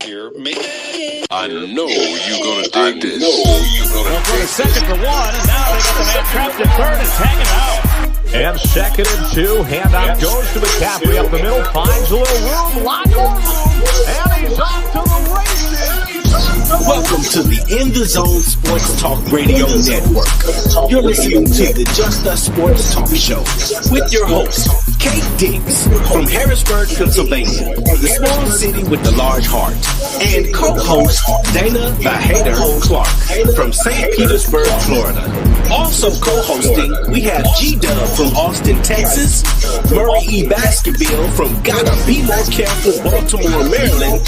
Hear me. I know you're gonna dig this. They'll go to second for one, and now they got the man trapped at third and tagging out. And 2nd and 2, handoff goes to McCaffrey up the middle, finds a little room, lots of room, and he's off to the races. Welcome to the In the Zone Sports Talk Radio Network. You're listening to the Just Us Sports Talk Show with your host, Kate Diggs from Harrisburg, Pennsylvania, the small city with the large heart, and co-host Dana the Hater Clark from St. Petersburg, Florida. Also co-hosting, we have G-Dub from Austin, Texas, Murray E. Baskerville from Gotta Be More Careful, Baltimore, Maryland,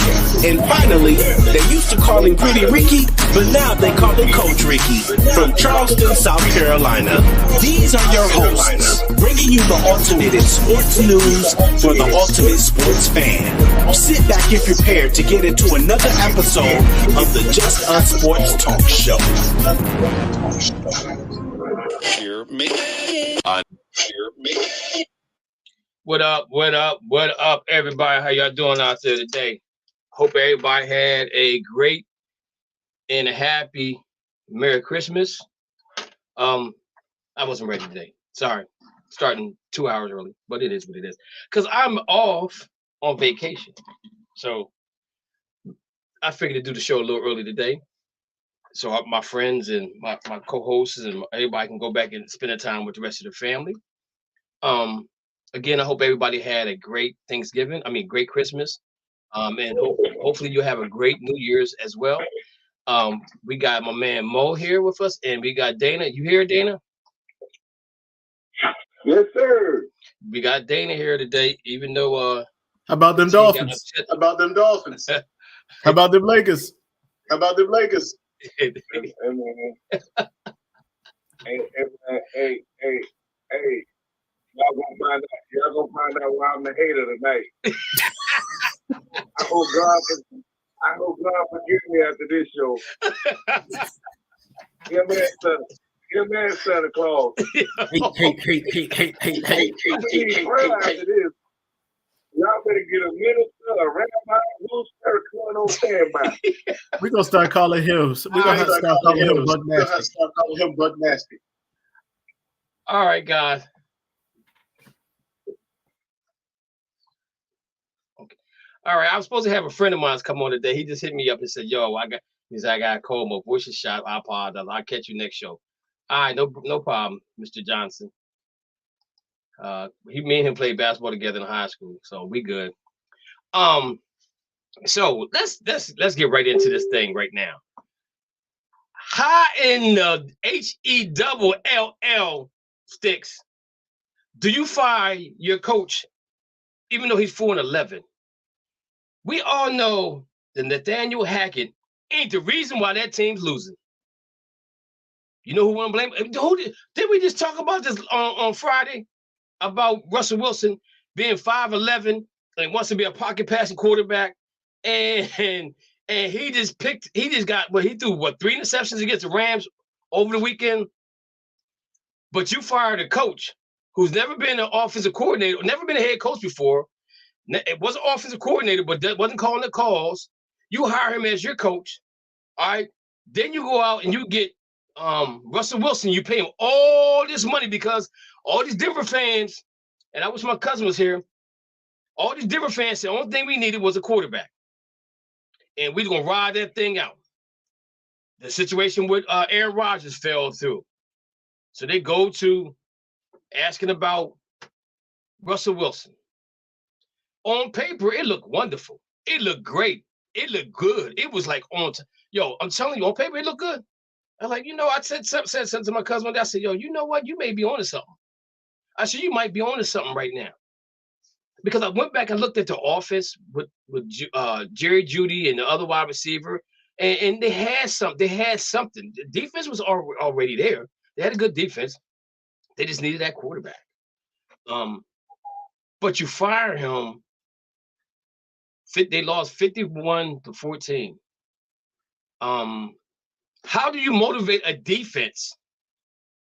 and finally, they used to call him Pretty Ricky, but now they call him Coach Ricky from Charleston, South Carolina. These are your hosts, bringing you the ultimate in sports news for the ultimate sports fan. Sit back and prepare to get into another episode of the Just Us Sports Talk Show. Hear me. Hear me. What up, everybody? How y'all doing out there today? Hope everybody had a great and a happy Merry Christmas. I wasn't ready today. Sorry. Starting 2 hours early, but it is what it is. Because I'm off on vacation. So I figured to do the show a little early today. So my friends and my co-hosts and everybody can go back and spend their time with the rest of the family. Again, I hope everybody had a great Thanksgiving. Great Christmas. And hopefully you have a great New Year's as well. We got my man Mo here with us, and we got Dana. You here, Dana? Yes, sir. We got Dana here today, even though How about them Dolphins? How about them Dolphins? How about them Lakers? How about them Lakers? Hey, Y'all gonna find out why I'm the hater tonight. I hope God forgive me after this show. Your man Santa Claus. Hey. After this, y'all better get a minister, a rabbi, who's going on standby. We're gonna start calling him. We're gonna have to start calling him Buck Nasty. all right, guys. All right, I was supposed to have a friend of mine come on today. He just hit me up and said, "Yo, I got a cold. My voice is shot. I apologize. I'll catch you next show." All right, no problem, Mr. Johnson. Me and him played basketball together in high school, so we good. So let's get right into this thing right now. How in the HELL sticks do you fire your coach, even though he's 4-11? We all know that Nathaniel Hackett ain't the reason why that team's losing. You know who want to blame? Did we just talk about this on Friday about Russell Wilson being 5'11" and wants to be a pocket passing quarterback, and he just threw 3 interceptions against the Rams over the weekend. But you fired a coach who's never been an offensive coordinator, never been a head coach before. It wasn't offensive coordinator, but that wasn't calling the calls. You hire him as your coach, all right? Then you go out and you get Russell Wilson. You pay him all this money because all these different fans, and I wish my cousin was here, all these different fans said the only thing we needed was a quarterback. And we're going to ride that thing out. The situation with Aaron Rodgers fell through. So they go to asking about Russell Wilson. On paper, it looked wonderful. It looked great. It looked good. It was like yo, I'm telling you, on paper, it looked good. I'm like, I said something to my cousin. I said, yo, you know what? You may be onto something. I said, you might be onto something right now. Because I went back and looked at the offense with Jerry Jeudy and the other wide receiver, and they had something. The defense was already there. They had a good defense. They just needed that quarterback. But you fire him. They lost 51-14. How do you motivate a defense?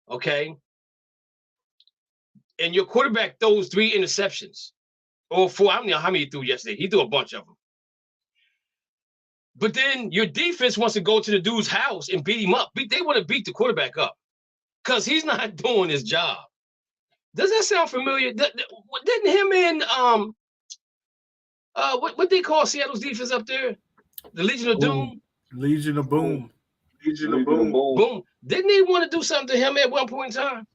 Okay. And your quarterback throws 3 interceptions or 4. I don't know how many he threw yesterday. He threw a bunch of them. But then your defense wants to go to the dude's house and beat him up. They want to beat the quarterback up because he's not doing his job. Does that sound familiar? Didn't him and what they call Seattle's defense up there? The Legion of Doom? Legion of Boom. Legion of Boom. Boom. Didn't they want to do something to him at one point in time?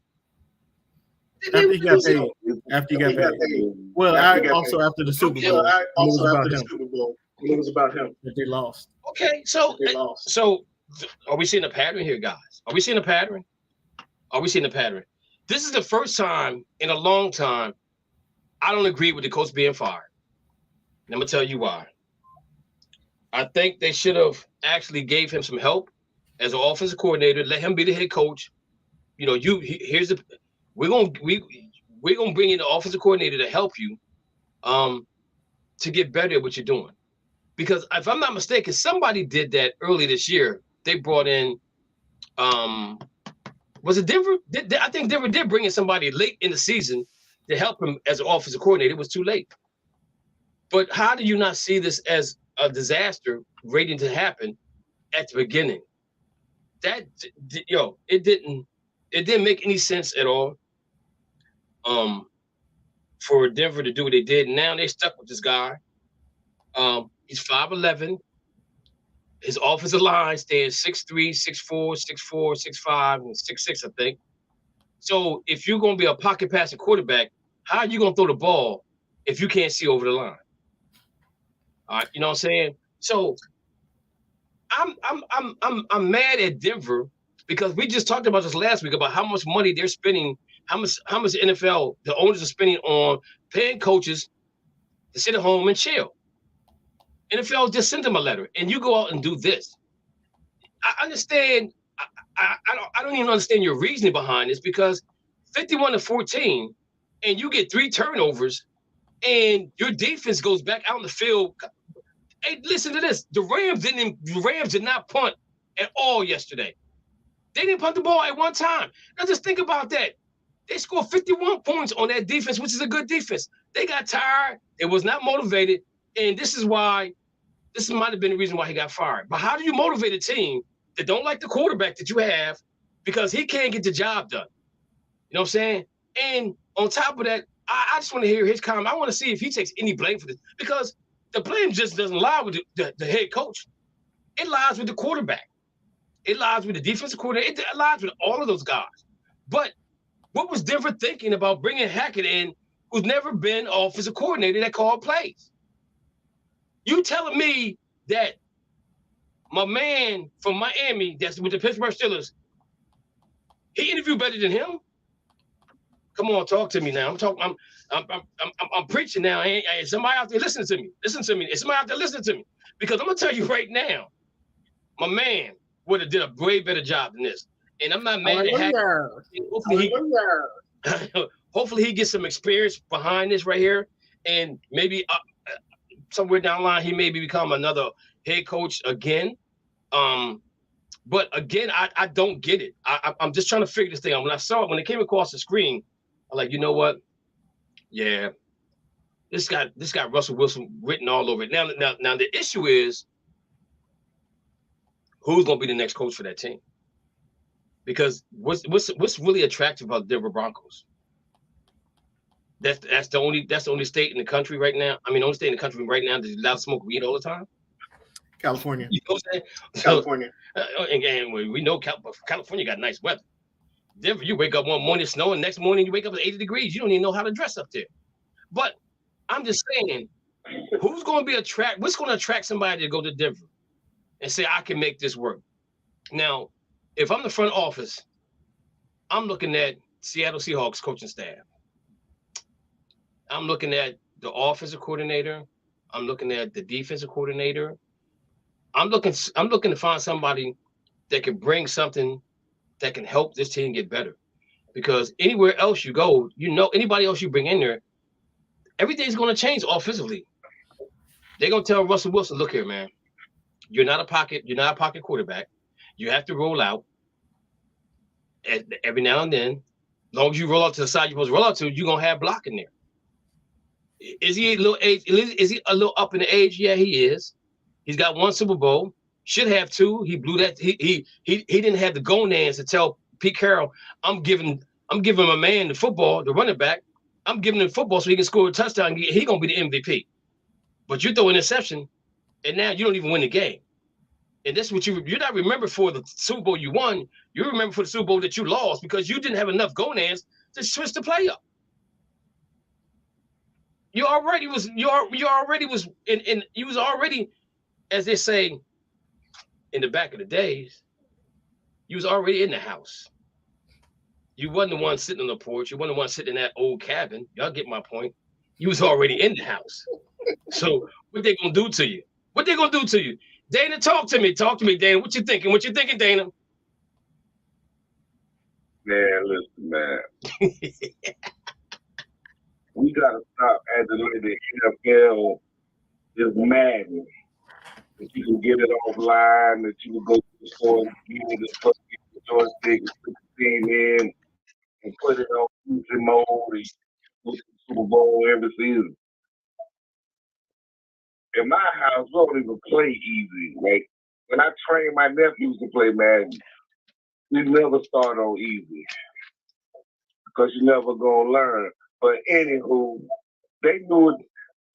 After he got paid. Well, also after the Super Bowl. It was about him. That they lost. Okay, so are we seeing a pattern here, guys? Are we seeing a pattern? This is the first time in a long time I don't agree with the coach being fired. And I'm going to tell you why. I think they should have actually gave him some help as an offensive coordinator, let him be the head coach. You know, we're gonna bring in the offensive coordinator to help you to get better at what you're doing. Because if I'm not mistaken, somebody did that early this year. They brought in was it Denver? I think Denver did bring in somebody late in the season to help him as an offensive coordinator. It was too late. But how do you not see this as a disaster waiting to happen at the beginning? It didn't make any sense at all. For Denver to do what they did. Now they stuck with this guy. He's 5'11". His offensive line stands 6'3", 6'4", 6'4", 6'5", and 6'6", I think. So if you're going to be a pocket passing quarterback, how are you going to throw the ball if you can't see over the line? All right, you know what I'm saying? So I'm mad at Denver because we just talked about this last week about how much money they're spending, how much the NFL, the owners are spending on paying coaches to sit at home and chill. NFL just sent them a letter, and you go out and do this. I understand. I don't even understand your reasoning behind this because 51-14, and you get 3 turnovers, and your defense goes back out in the field. Hey, listen to this. The Rams did not punt at all yesterday. They didn't punt the ball at one time. Now just think about that. They scored 51 points on that defense, which is a good defense. They got tired. It was not motivated, and this might have been the reason why he got fired. But how do you motivate a team that don't like the quarterback that you have because he can't get the job done? You know what I'm saying? And on top of that, I just want to hear his comment. I want to see if he takes any blame for this because the blame just doesn't lie with the head coach. It lies with the quarterback. It lies with the defensive coordinator. It lies with all of those guys. But what was Denver thinking about bringing Hackett in, who's never been offensive coordinator that called plays? You telling me that my man from Miami that's with the Pittsburgh Steelers, he interviewed better than him? Come on, talk to me now. I'm preaching now. Hey, somebody out there listening to me. Listen to me. Is somebody out there listening to me? Because I'm gonna tell you right now, my man would have did a way better job than this. And I'm not mad at Hackett. Hopefully he gets some experience behind this right here, and maybe somewhere down the line he maybe become another head coach again. But again, I don't get it. I'm just trying to figure this thing out. When I saw it, when it came across the screen, I'm like, you know what? Yeah, this got Russell Wilson written all over it. Now the issue is who's going to be the next coach for that team? Because what's really attractive about the Denver Broncos? That's the only state in the country right now. I mean, only state in the country right now that's allowed to smoke weed all the time. California. You know what I'm saying? California. And we know California got nice weather. Denver, you wake up one morning snowing, next morning you wake up at 80 degrees. You don't even know how to dress up there. But I'm just saying, what's going to attract somebody to go to Denver and say, I can make this work? Now, if I'm the front office, I'm looking at Seattle Seahawks coaching staff. I'm looking at the offensive coordinator. I'm looking at the defensive coordinator. I'm looking to find somebody that can bring something that can help this team get better. Because anywhere else you go, anybody else you bring in there, everything's going to change offensively. They're going to tell Russell Wilson, look here, man, you're not a pocket quarterback. You have to roll out every now and then. As long as you roll out to the side you're supposed to roll out to, you're going to have block in there. Is he a little age? Is he a little up in the age? Yeah, he is. He's got 1 Super Bowl. Should have 2. He blew that. He didn't have the gonads to tell Pete Carroll, I'm giving a man the football, the running back. I'm giving him football so he can score a touchdown. He gonna be the MVP. But you throw an interception, and now you don't even win the game. And that's what you're not remembered for the Super Bowl you won. You remember for the Super Bowl that you lost because you didn't have enough gonads to switch the play up. You already was, as they say in the back of the days, you was already in the house. You wasn't the one sitting on the porch. You wasn't the one sitting in that old cabin. Y'all get my point. You was already in the house. So what they gonna do to you? What they gonna do to you? Dana, talk to me. Talk to me, Dana. What you thinking? What you thinking, Dana? Man, listen, man. We gotta stop acting like the NFL is madness. That you can get it offline, that you can go to the store and get the joystick and put the team in and put it on future mode and go to the Super Bowl every season. In my house, we don't even play easy. Like when I trained my nephews to play Madden, we never start on easy because you're never gonna learn. But anywho, they knew it.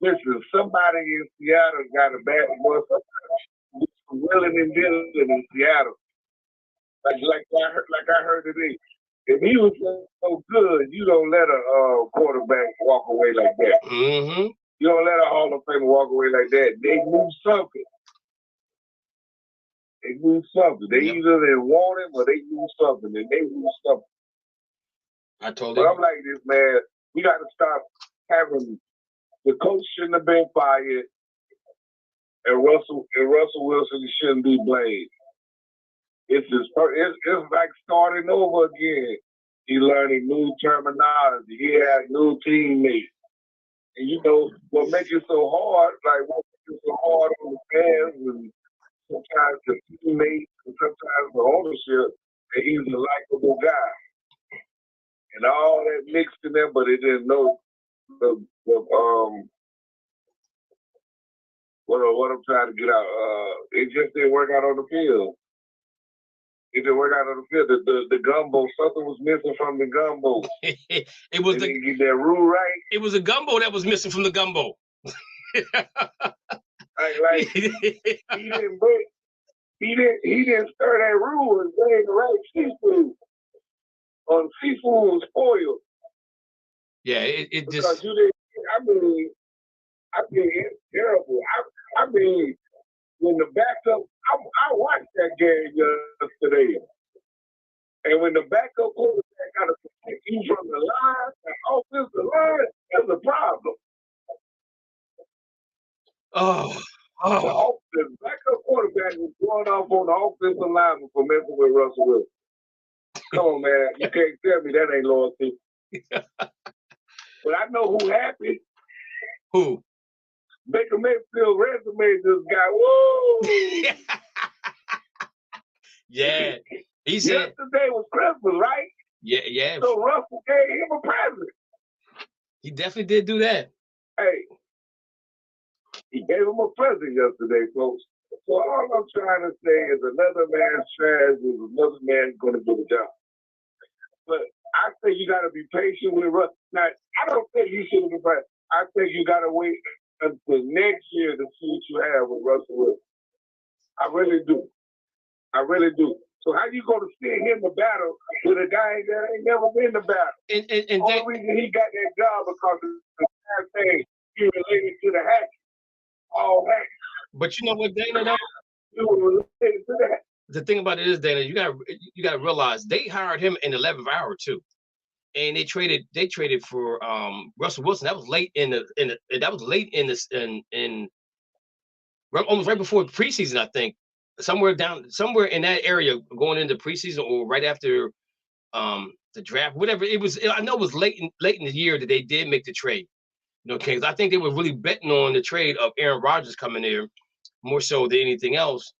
Listen, somebody in Seattle got a bad boy. Willing and dealing in Seattle. Like I heard today. If he was so good, you don't let a quarterback walk away like that. Mm-hmm. You don't let a Hall of Famer walk away like that. They knew something. They either didn't want him or they knew something. And they knew something. I told But you. I'm like this, man. We got to stop having the coach shouldn't have been fired, and Russell Wilson shouldn't be blamed. It's like starting over again. He learning new terminology. He had new teammates. And you know what makes it so hard? Like what makes it so hard on the fans and sometimes the teammates and sometimes the ownership. And he's a likable guy. And all that mixed in there, but they didn't know what I'm trying to get out. It just didn't work out on the field. It didn't work out on the field. The gumbo, something was missing from the gumbo. It was they didn't get that rule right. It was a gumbo that was missing from the gumbo. like he didn't stir that rule and bring the right seafood. Seafood was spoiled. Yeah, it because just. You didn't. I mean, it's terrible. I mean, when the backup, I watched that game yesterday, and when the backup quarterback got to protect you from the line, the offensive line, that's a problem. The backup quarterback was going off on the offensive line for messing with Russell Wilson. Come on, man. You can't tell me that ain't loyalty. But I know who happy. Who? Baker Mayfield resume just got woo. Yeah. He said yesterday was Christmas, right? Yeah. So Russell gave him a present. He definitely did do that. Hey, he gave him a present yesterday, folks. So all I'm trying to say is another man's trash is another man's going to do the job. But I think you got to be patient with Russ. Now, I don't think you should have been patient. I think you got to wait until next year to see what you have with Russell Wilson. I really do. So how you going to sit him the battle with a guy that ain't never been the battle? And the only reason he got that job because of the same thing he related to the hack. All hack. But you know what, Dana, though? He was related to that. The thing about it is, Dana, you got to realize they hired him in the 11th hour too, and they traded for Russell Wilson. That was late almost right before preseason, I think. Somewhere in that area, going into preseason or right after the draft, whatever it was. I know it was late in the year that they did make the trade. You know, because I think they were really betting on the trade of Aaron Rodgers coming there more so than anything else.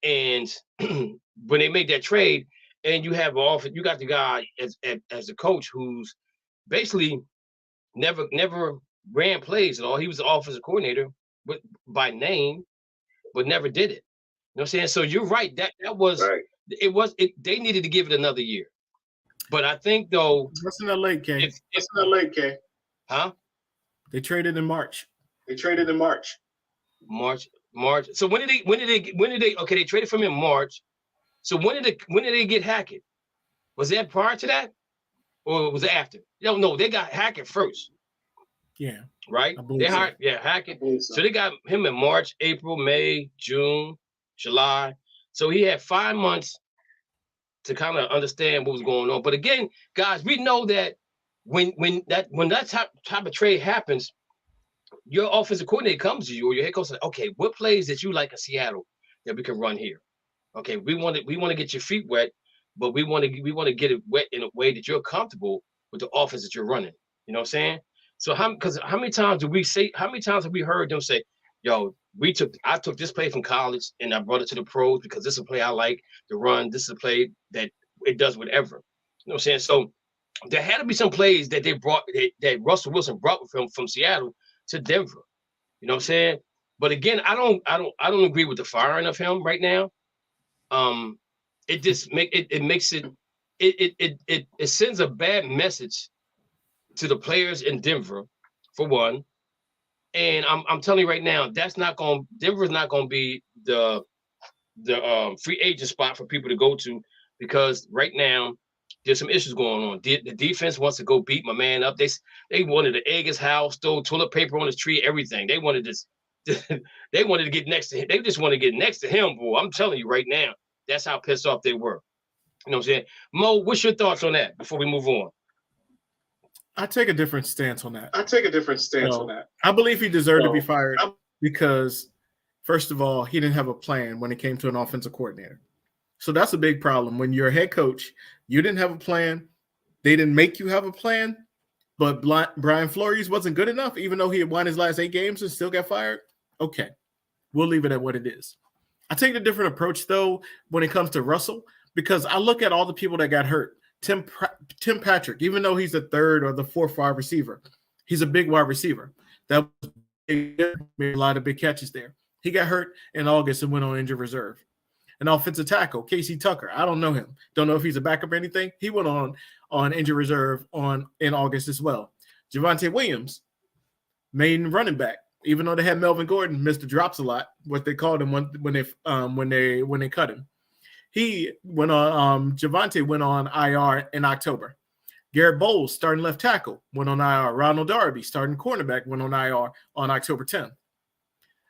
And when they made that trade, and you got the guy as a coach who's basically never ran plays at all. He was the offensive coordinator by name, but never did it. You know what I'm saying? So you're right. That was Right. They needed to give it another year. But I think though, What's in LA, K? It's in LA, K. huh? They traded in March. March. So when did they? Okay, they traded from him in March. So when did they get Hackett? Was that prior to that, or was it after? No, they got Hackett first. Yeah. Right. They hired Hackett. So they got him in March, April, May, June, July. So he had 5 months to kind of understand what was going on. But again, guys, we know that when that type of trade happens, your offensive coordinator comes to you or your head coach says, okay, what plays that you like in Seattle that we can run here? Okay, we want to get your feet wet, but we want to get it wet in a way that you're comfortable with the offense that you're running. You know what I'm saying? So how many times have we heard them say, yo, I took this play from college and I brought it to the pros because this is a play I like to run. This is a play that it does whatever. You know what I'm saying? So there had to be some plays that they brought that Russell Wilson brought with him from Seattle to Denver. You know what I'm saying? But again, I don't agree with the firing of him right now. It just it sends a bad message to the players in Denver, for one. And I'm telling you right now, Denver's not gonna be the free agent spot for people to go to, because right now there's some issues going on. The defense wants to go beat my man up. They wanted to egg his house, throw toilet paper on his tree, everything. They wanted this. They wanted to get next to him. They just want to get next to him, boy. I'm telling you right now, that's how pissed off they were. You know what I'm saying? Mo, what's your thoughts on that before we move on? I take a different stance on that. So, I believe he deserved to be fired because, first of all, he didn't have a plan when it came to an offensive coordinator. So that's a big problem. When you're a head coach, you didn't have a plan. They didn't make you have a plan. But Brian Flores wasn't good enough, even though he had won his last 8 games and still got fired. Okay, we'll leave it at what it is. I take a different approach, though, when it comes to Russell, because I look at all the people that got hurt. Tim Patrick, even though he's the 3rd or the 4th wide receiver, he's a big wide receiver. That made a lot of big catches there. He got hurt in August and went on injured reserve. An offensive tackle, Casey Tucker. I don't know him. Don't know if he's a backup or anything. He went on injured reserve in August as well. Javonte Williams, main running back. Even though they had Melvin Gordon, Mr. Drops a lot, what they called him when they cut him. He went on. Javonte went on IR in October. Garrett Bowles, starting left tackle, went on IR. Ronald Darby, starting cornerback, went on IR on October 10th.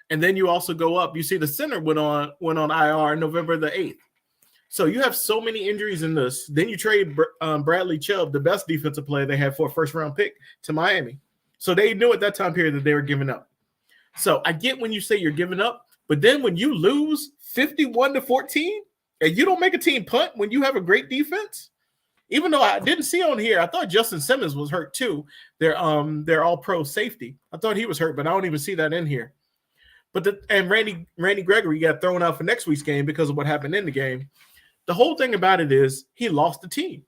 And then you also go up. You see the center went on IR November the 8th. So you have so many injuries in this. Then you trade Bradley Chubb, the best defensive player they had for a first-round pick, to Miami. So they knew at that time period that they were giving up. So I get when you say you're giving up, but then when you lose 51-14 and you don't make a team punt when you have a great defense, even though I didn't see on here, I thought Justin Simmons was hurt too. They're all-pro safety. I thought he was hurt, but I don't even see that in here. But Randy Gregory got thrown out for next week's game because of what happened in the game. The whole thing about it is he lost the team.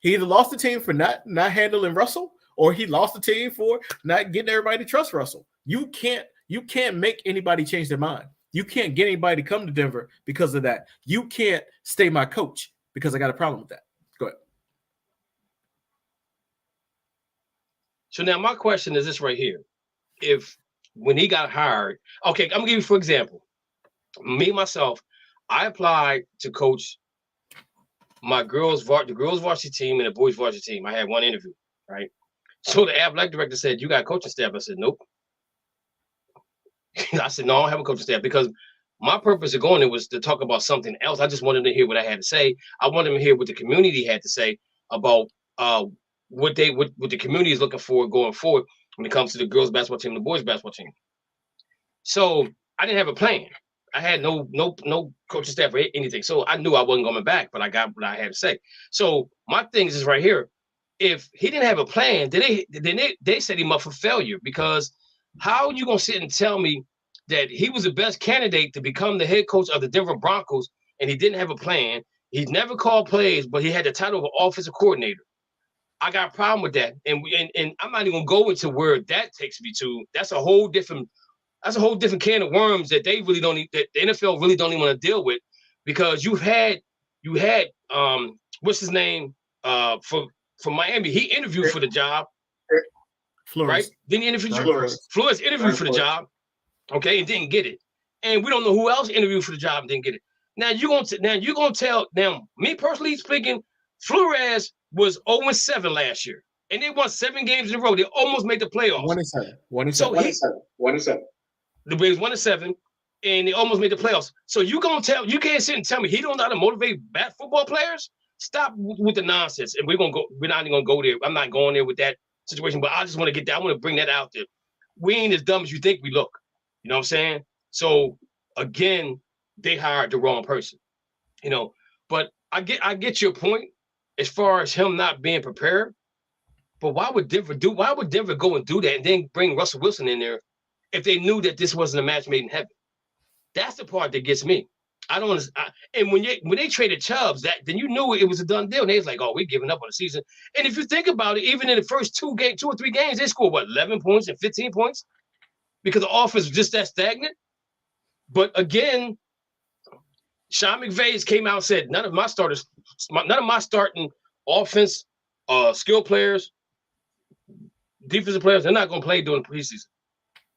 He either lost the team for not handling Russell, or he lost the team for not getting everybody to trust Russell. You can't make anybody change their mind. You can't get anybody to come to Denver because of that. You can't stay my coach because I got a problem with that. Go ahead. So now my question is this right here. When he got hired, okay, I'm gonna give you, for example, me, myself, I applied to coach the girls' varsity team and the boys' varsity team. I had one interview, right? So the athletic director said, "You got a coaching staff?" I said, "Nope." I said, "No, I don't have a coaching staff," because my purpose of going there was to talk about something else. I just wanted to hear what I had to say. I wanted to hear what the community had to say about what the community is looking for going forward when it comes to the girls' basketball team and the boys' basketball team. So I didn't have a plan. I had no coaching staff or anything. So I knew I wasn't coming back, but I got what I had to say. So my thing is right here. If he didn't have a plan, then they set him up for failure, because how are you going to sit and tell me that he was the best candidate to become the head coach of the Denver Broncos and he didn't have a plan? He's never called plays, but he had the title of offensive coordinator. I got a problem with that. And I'm not even going to go into where that takes me to. That's a whole different That's a whole different can of worms that they really don't need, that the NFL really don't even want to deal with, because you had what's his name from Miami. He interviewed for the job. Flores. Right? Didn't he interview Flores interviewed for the job, okay, and didn't get it. And we don't know who else interviewed for the job and didn't get it. Now you're gonna tell me personally speaking, Flores was 0-7 last year, and they won 7 games in a row. They almost made the playoffs. 1-7. So 1-7. The Braves 1-7, and they almost made the playoffs. So you can't sit and tell me he don't know how to motivate football players? Stop with the nonsense. And we're not even gonna go there. I'm not going there with that situation, but I just want to get that. I want to bring that out there. We ain't as dumb as you think we look. You know what I'm saying? So again, they hired the wrong person. You know, but I get your point as far as him not being prepared. But why would Denver go and do that and then bring Russell Wilson in there if they knew that this wasn't a match made in heaven? That's the part that gets me. I don't understand. And when they traded Chubbs, then you knew it was a done deal. And they was like, "Oh, we're giving up on the season." And if you think about it, even in the first 2 or 3 games, they scored 11 points and 15 points because the offense was just that stagnant. But again, Sean McVay came out and said, none of my starting offense, skill players, defensive players, they're not going to play during the preseason.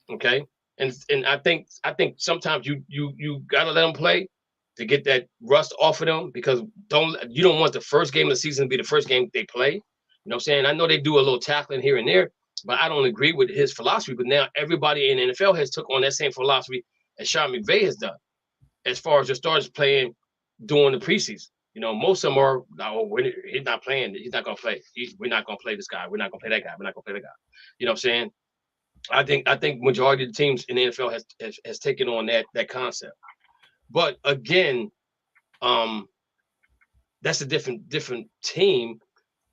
Okay, and I think sometimes you gotta let them play to get that rust off of them, because you don't want the first game of the season to be the first game they play. You know what I'm saying? I know they do a little tackling here and there, but I don't agree with his philosophy. But now everybody in the NFL has took on that same philosophy as Sean McVay has done, as far as the starters playing during the preseason. You know, most of them are, he's not playing. He's not going to play. We're not going to play this guy. We're not going to play that guy. We're not going to play that guy. You know what I'm saying? I think majority of the teams in the NFL has taken on that concept. But again, that's a different team,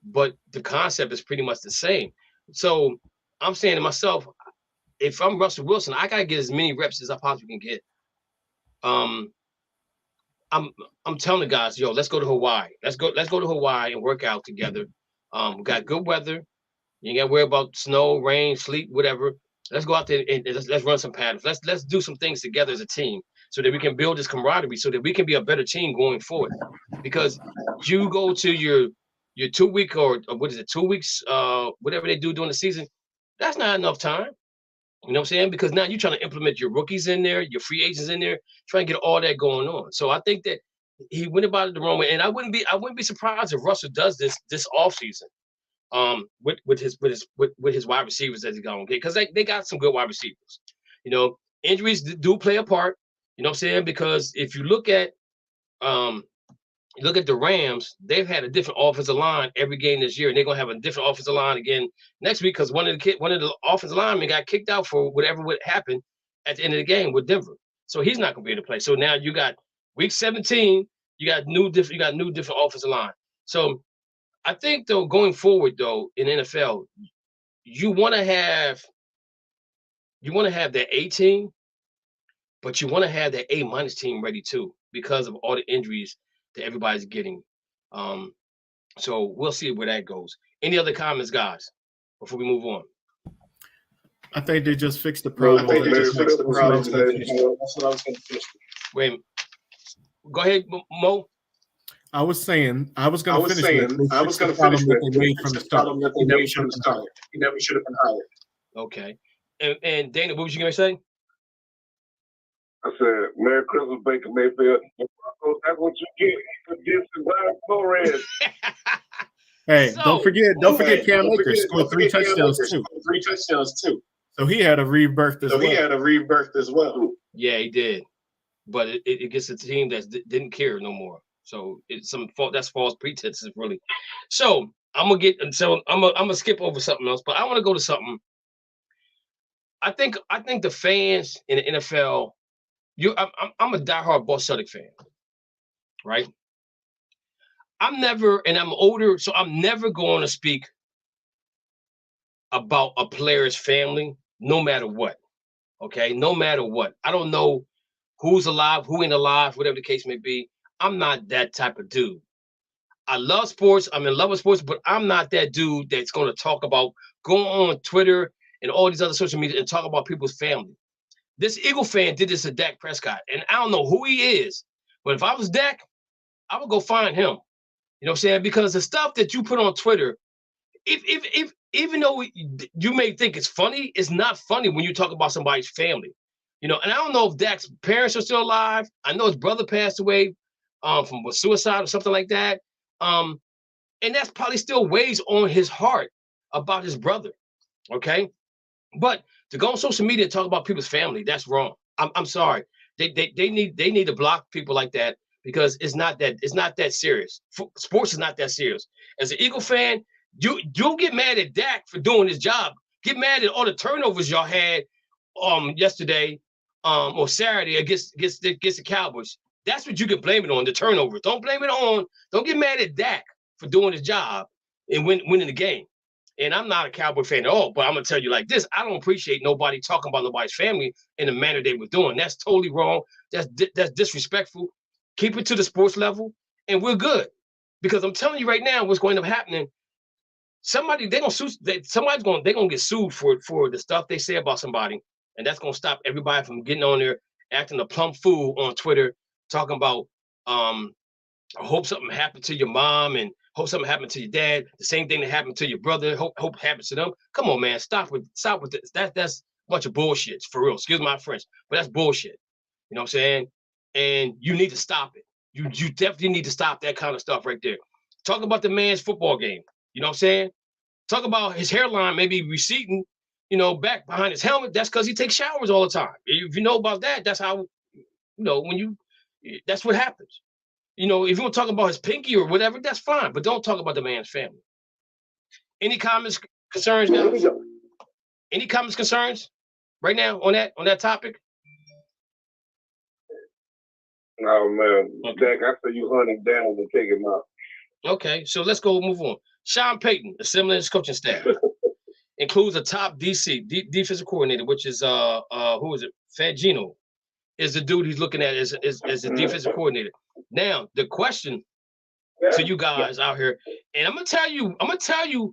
but the concept is pretty much the same. So I'm saying to myself, if I'm Russell Wilson, I gotta get as many reps as I possibly can get. I'm telling the guys, yo, let's go to Hawaii. Let's go to Hawaii and work out together. We got good weather. You ain't got to worry about snow, rain, sleet, whatever. Let's go out there and let's run some patterns. Let's do some things together as a team so that we can build this camaraderie, so that we can be a better team going forward. Because you go to your 2 week or what is it, 2 weeks, whatever they do during the season, that's not enough time. You know what I'm saying? Because now you're trying to implement your rookies in there, your free agents in there, trying to get all that going on. So I think that he went about it the wrong way, and I wouldn't be surprised if Russell does this offseason. With his wide receivers that he's gonna get, because they got some good wide receivers. You know, injuries do play a part. You know what I'm saying? Because if you look at the Rams, they've had a different offensive line every game this year, and they're gonna have a different offensive line again next week, because one of the offensive linemen got kicked out for whatever would happen at the end of the game with Denver, so he's not gonna be able to play. So now you got week 17, you got new different offensive line. So I think, though, going forward, though, in NFL, you want to have that A team, but you want to have that A- team ready too, because of all the injuries that everybody's getting. So we'll see where that goes. Any other comments, guys, before we move on? I think they just fixed the problem. That's what I was going to finish. Wait, go ahead, Mo. I was going to finish what they made from the start. He never should have been hired. Okay. And Dana, what was you going to say? I said, Merry Christmas, Baker Mayfield. That's what you get for dissing Brian Flores. Hey, don't forget Cam Akers scored 3 touchdowns too. So he had a rebirth as well. Yeah, he did. But it gets a team that didn't care no more. So it's that's false pretenses, really. So I'm gonna skip over something else, but I want to go to something. I think the fans in the NFL, I'm a diehard Boston Celtics fan, right? I'm older, so I'm never going to speak about a player's family, no matter what. Okay, no matter what. I don't know who's alive, who ain't alive, whatever the case may be. I'm not that type of dude. I love sports. I'm in love with sports, but I'm not that dude that's going to go on Twitter and all these other social media and talk about people's family. This Eagle fan did this to Dak Prescott, and I don't know who he is, but if I was Dak, I would go find him. You know what I'm saying? Because the stuff that you put on Twitter, if even though you may think it's funny, it's not funny when you talk about somebody's family. You know, and I don't know if Dak's parents are still alive. I know his brother passed away from suicide or something like that. And that's probably still weighs on his heart about his brother. Okay. But to go on social media and talk about people's family, that's wrong. I'm sorry. They need to block people like that because it's not that serious. Sports is not that serious. As an Eagle fan, you'll get mad at Dak for doing his job. Get mad at all the turnovers y'all had yesterday or Saturday against the Cowboys. That's what you can blame it on, the turnovers. Don't get mad at Dak for doing his job and winning the game. And I'm not a Cowboy fan at all, but I'm going to tell you like this. I don't appreciate nobody talking about nobody's family in the manner they were doing. That's totally wrong. That's disrespectful. Keep it to the sports level, and we're good. Because I'm telling you right now what's going to be happening. They're going to get sued for the stuff they say about somebody, and that's going to stop everybody from getting on there acting a plumb fool on Twitter, talking about I hope something happened to your mom and hope something happened to your dad. The same thing that happened to your brother. Hope happens to them. Come on, man. Stop with this. That's a bunch of bullshit, for real. Excuse my French, but that's bullshit. You know what I'm saying? And you need to stop it. You definitely need to stop that kind of stuff right there. Talk about the man's football game. You know what I'm saying? Talk about his hairline maybe receding, back behind his helmet. That's because he takes showers all the time. If you know about that, that's how, that's what happens. If you want to talk about his pinky or whatever, that's fine. But don't talk about the man's family. Any comments, concerns, guys? Any comments, concerns right now on that topic? Oh, man. Okay. Dak, I say you hunt him down and take him out. Okay, so let's go move on. Sean Payton, assembling his coaching staff, includes a top defensive coordinator, which is who is it? Fangino is the dude he's looking at as a defensive coordinator. Now, the question to you guys out here, and I'm gonna tell you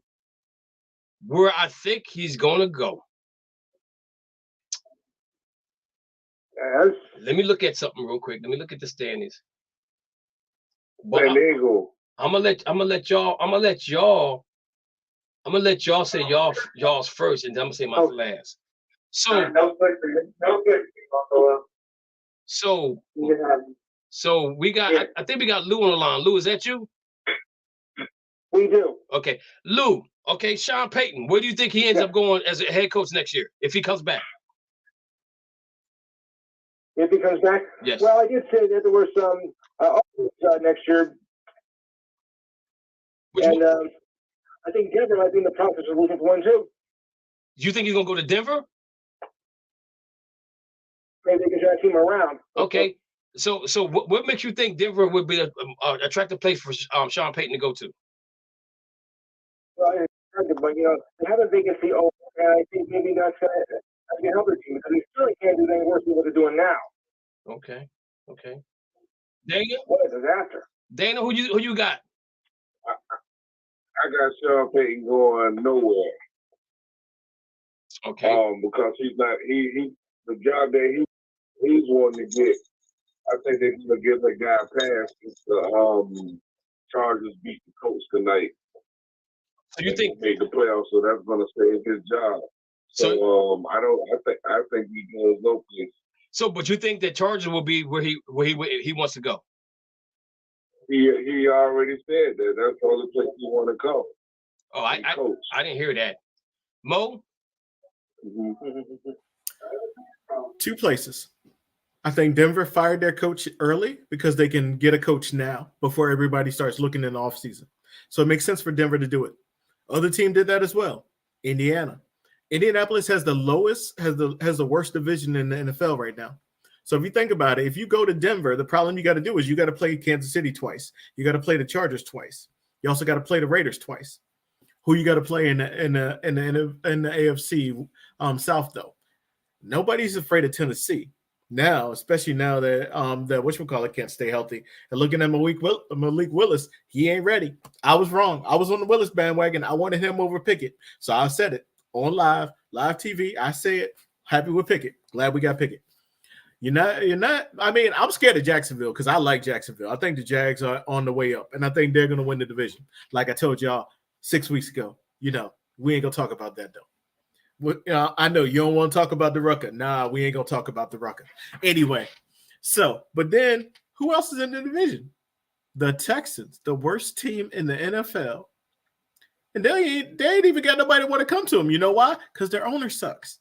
where I think he's gonna go. Yes. Let me look at something real quick. Let me look at the standings. San Diego. I'm gonna let y'all say y'all's first, and then I'm gonna say my last. So we got. I think we got Lou on the line. Lou, is that you? We do. Okay, Lou. Okay, Sean Payton. Where do you think he ends up going as a head coach next year if he comes back? If he comes back? Yes. Well, I did say that there were some offers next year. I think Denver might be in the process of losing for one, too. You think he's going to go to Denver? Maybe they can try to team around. Okay. So what makes you think Denver would be an attractive place for Sean Payton to go to? Well, it's hard to, but, they have a vacancy open, and I think maybe that's going to help their team because they certainly can't do anything worse than what they're doing now. Okay. Daniel? What a disaster. Daniel, who you got? I got Sean Payton going nowhere. Okay. Because he's not the job that he's wanting to get. I think they're gonna give that guy a pass if the Chargers beat the Colts tonight. So you think make the playoffs? So that's gonna save his job. So I think he goes no place. So, but you think that Chargers will be where he wants to go? He already said that that's the only place he want to go. Oh, I didn't hear that. Mo? Mm-hmm. Two places. I think Denver fired their coach early because they can get a coach now before everybody starts looking in the offseason. So it makes sense for Denver to do it. Other team did that as well. Indiana. Indianapolis has the worst division in the NFL right now. So if you think about it, if you go to Denver, the problem you got to do is you got to play Kansas City twice. You got to play the Chargers twice. You also got to play the Raiders twice. Who you got to play in the AFC South though? Nobody's afraid of Tennessee now, especially now that that whatchamacallit can't stay healthy. And looking at Malik Willis, he ain't ready. I was wrong. I was on the Willis bandwagon. I wanted him over Pickett, so I said it on live TV. I say it. Happy with Pickett. Glad we got Pickett. You're not. I mean, I'm scared of Jacksonville because I like Jacksonville. I think the Jags are on the way up, and I think they're going to win the division. Like I told y'all 6 weeks ago. We ain't going to talk about that, though. I know you don't want to talk about the Rucker. Nah, we ain't going to talk about the Rucker. Anyway, but then who else is in the division? The Texans, the worst team in the NFL. And they ain't even got nobody want to come to them. You know why? Because their owner sucks.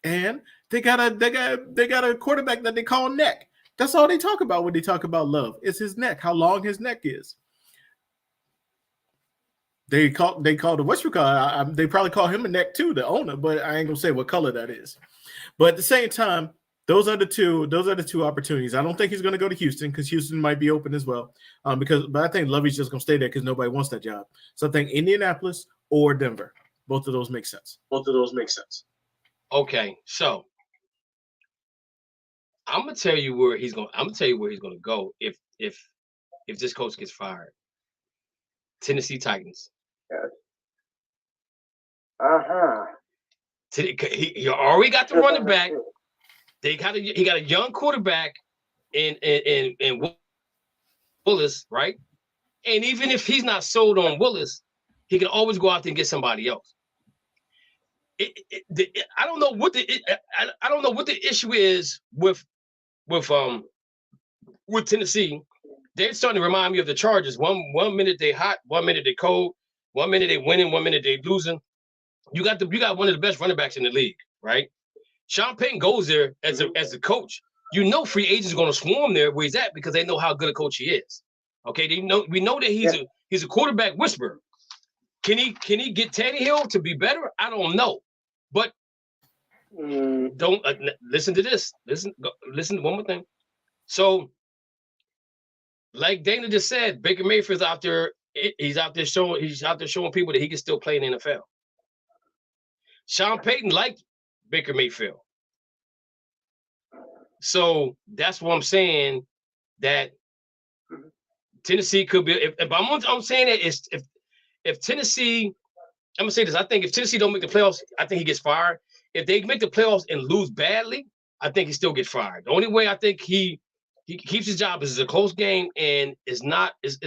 And they got a quarterback that they call neck. That's all they talk about when they talk about Love. It's his neck, how long his neck is. They call the what's your call? They probably call him a neck too, the owner, but I ain't gonna say what color that is. But at the same time, those are the two opportunities. I don't think he's gonna go to Houston because Houston might be open as well. But I think Lovey's just gonna stay there because nobody wants that job. So I think Indianapolis or Denver. Both of those make sense. Okay, so I'm gonna tell you where he's gonna go if this coach gets fired. Tennessee Titans. He already got the running back. He got a young quarterback in Willis, right? And even if he's not sold on Willis, he can always go out there and get somebody else. I don't know what the issue is with Tennessee. They're starting to remind me of the Chargers. One minute they hot, 1 minute they cold, 1 minute they winning, 1 minute they losing. You got one of the best running backs in the league, right? Sean Payton goes there as a coach. Free agents are going to swarm there where he's at because they know how good a coach he is. Okay, we know that he's a quarterback whisperer. Can he get Tannehill to be better? I don't know. But don't listen to this. Listen to one more thing. So, like Dana just said, Baker Mayfield's out there. He's out there showing people that he can still play in the NFL. Sean Payton liked Baker Mayfield. So that's what I'm saying. That Tennessee could be. I'm saying that if Tennessee. I'm gonna say this. I think if Tennessee don't make the playoffs, I think he gets fired. If they make the playoffs and lose badly, I think he still gets fired. The only way I think he keeps his job is a close game and it's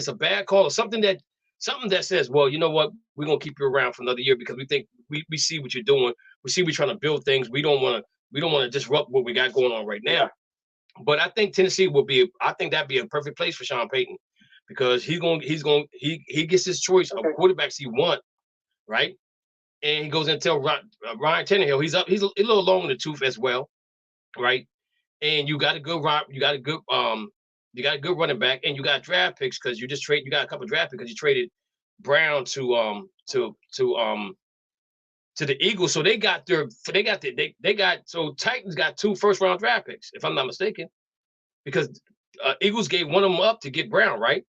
a bad call or something that says, well, you know what, we're gonna keep you around for another year because we think we see what you're doing. We see we're trying to build things. We don't want to disrupt what we got going on right now. But I think Tennessee that'd be a perfect place for Sean Payton because he gets his choice of quarterbacks he wants. Right, and he goes and tell Ryan Tannehill he's a little long in the tooth as well, right? And you got a good running back, and you got draft picks because you got a couple of draft picks because you traded Brown to the Eagles, so Titans got 2 first-round draft picks if I'm not mistaken, because Eagles gave one of them up to get Brown, right?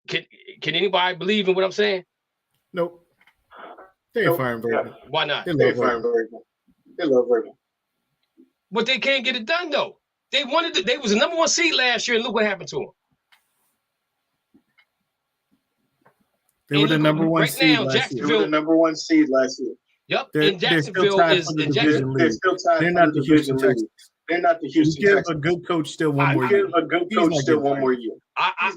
Can anybody believe in what I'm saying? Nope. They ain't firing Vrabel. Why not? They love Vrabel. But they can't get it done though. They was the number 1 seed last year, and look what happened to them. They were the number 1 seed last year. They were the number 1 seed last year. Yep. And Jacksonville is they're still tied. They're not the Houston Texans. They're not the Houston Texans. Give a good coach still one more year. I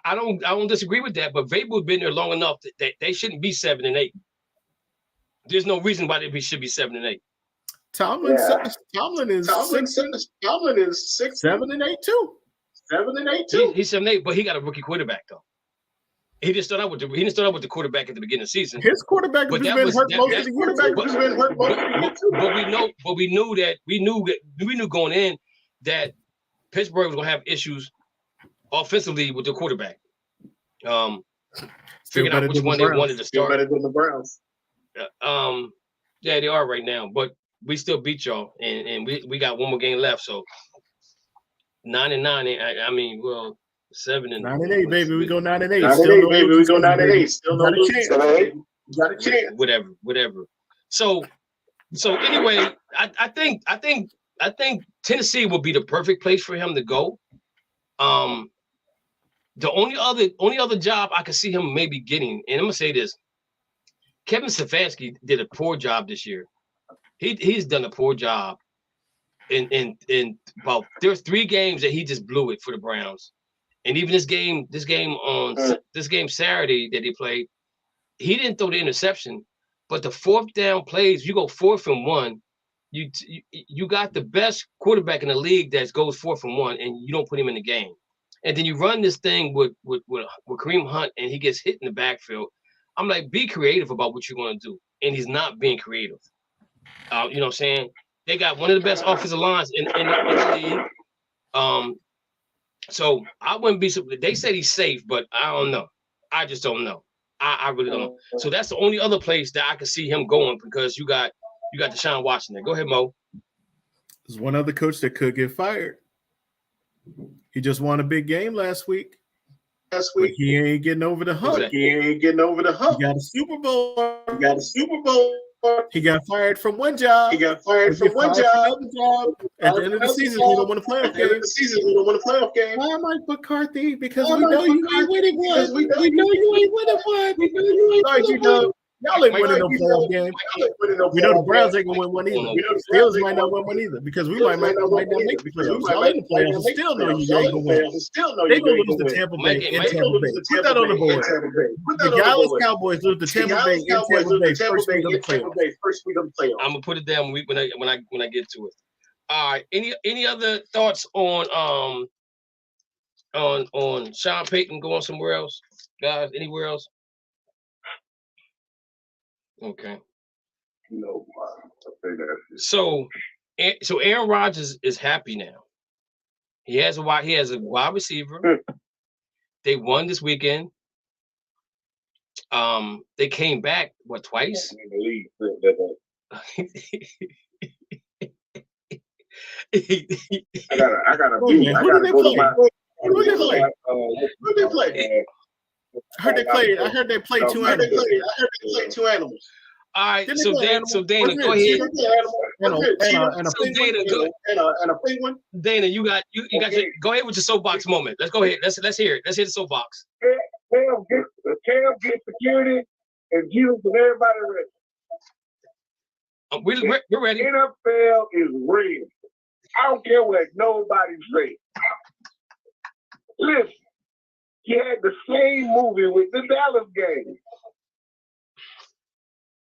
don't disagree with that, but Vrabel's been there long enough that they shouldn't be 7-8. There's no reason why they should be 7-8. Tomlin is 7-8 too. 7-8 too. He's 7-8, but he got a rookie quarterback though. He didn't start out with the quarterback at the beginning of the season. His quarterback has been hurt most of the year. But we knew going in that Pittsburgh was gonna have issues offensively with the quarterback. Figuring out which one they wanted to start. Still better than the Browns. Yeah, they are right now, but we still beat y'all, and we got one more game left. So 9-9. I mean, well. 9-8, baby. We go 9-8. 9-8, baby. We go 9-8. Still no chance. Got a chance. Whatever. So anyway, I think Tennessee will be the perfect place for him to go. The only other job I could see him maybe getting, and I'm gonna say this, Kevin Stefanski did a poor job this year. he's done a poor job. In about there's 3 games that he just blew it for the Browns, and even this game Saturday that they played, he didn't throw the interception, but the 4th down plays, you go 4th and 1, you got the best quarterback in the league that goes 4th and 1, and you don't put him in the game, and then you run this thing with Kareem Hunt, and he gets hit in the backfield. I'm like, be creative about what you're going to do, and he's not being creative. You know what I'm saying? They got one of the best offensive lines in the league. So I wouldn't be. They said he's safe, but I don't know. I just don't know. I really don't know. So that's the only other place that I can see him going, because you got Deshaun Watson there. Go ahead, Mo. There's one other coach that could get fired. He just won a big game last week. But he ain't getting over the hump. He got a Super Bowl. He got fired from one job. At the end of the season, we don't want to play a game. Why am I McCarthy? Because we know you ain't winning one. We know you ain't winning one. Sorry, G-Dub. Y'all ain't winning no playoff game. We know the Browns ain't gonna win one either. Steelers might not win one either, because we might not make the playoffs. Y'all in the playoffs and still know you ain't gonna win. They gonna lose to Tampa Bay in Tampa Bay. Put that on the board. The Dallas Cowboys lose to Tampa Bay in Tampa Bay first week of the playoffs. I'm gonna put it down when I get to it. All right. Any other thoughts on Sean Payton going somewhere else, guys? Anywhere else? Okay. No, I think that's it. So Aaron Rodgers is happy now. He has a wide receiver. They won this weekend. They came back twice? I gotta Who did they play? I heard they played 2 animals. All right, so Dana, go ahead. And a penguin. Dana, you got go ahead with your soapbox moment. Let's go ahead. Let's hear it. Let's hear the soapbox. Cam get security and Jesus and everybody ready. We're ready. NFL is rigged. I don't care what nobody's rigged. Listen, he had the same movie with the Dallas game.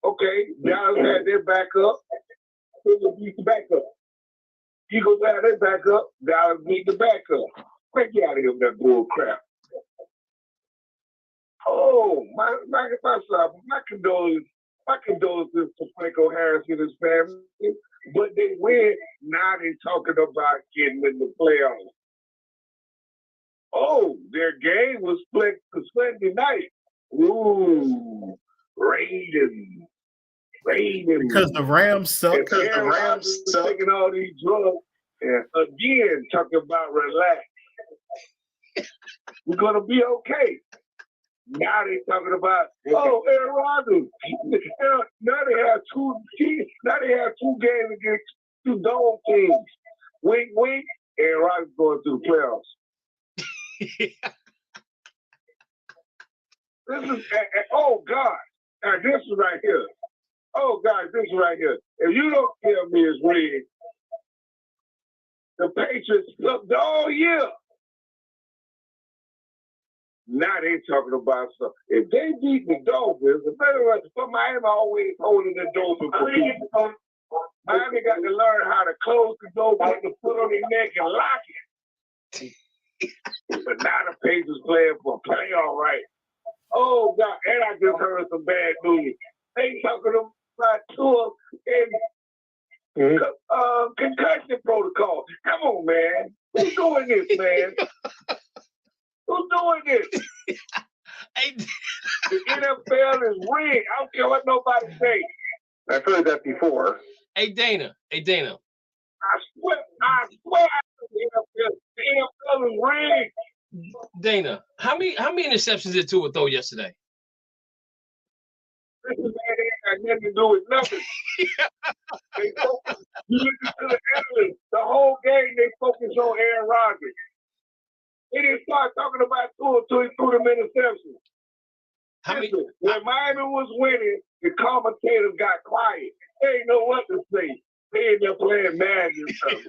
Okay, Dallas had their backup. Philly beat the backup. Eagles had their backup. Dallas beat the backup. Get out of here with that bull crap. Oh, my condolences to Franco Harris and his family. But they win. Now they talking about getting in the playoffs. Oh, their game was split to Sunday night. Ooh, Raiders. Because the Rams suck. Taking all these drugs. And again, talking about relax. We're going to be okay. Now they're talking about, Aaron Rodgers. Now they have two games against 2 dome teams. Wink, wink. Aaron Rodgers going to the playoffs. This is, oh God, now this is right here. Oh God, this is right here. If you don't tell me it's rigged, the Patriots looked all year. Now they talking about stuff. If they beat the Dolphins, the better ones, but Miami always holding the Dolphins for people. Miami got to learn how to close the door, put the foot on their neck and lock it. But now the Patriots playing for playoff right. Oh God, and I just heard some bad news. They talking about Tua and concussion protocol. Come on, man. Who's doing this, man? Who's doing this? The NFL is rigged. I don't care what nobody say. I've heard that before. Hey Dana. I swear the NFL is rigged. Dana, how many interceptions did Tua throw yesterday? This man ain't got nothing to do with nothing. You listen to the analysts. The whole game they focus on Aaron Rodgers. They didn't start talking about Tua until he threw them interceptions. When Miami was winning, the commentators got quiet. They ain't know what to say. They ain't there playing Madden and stuff.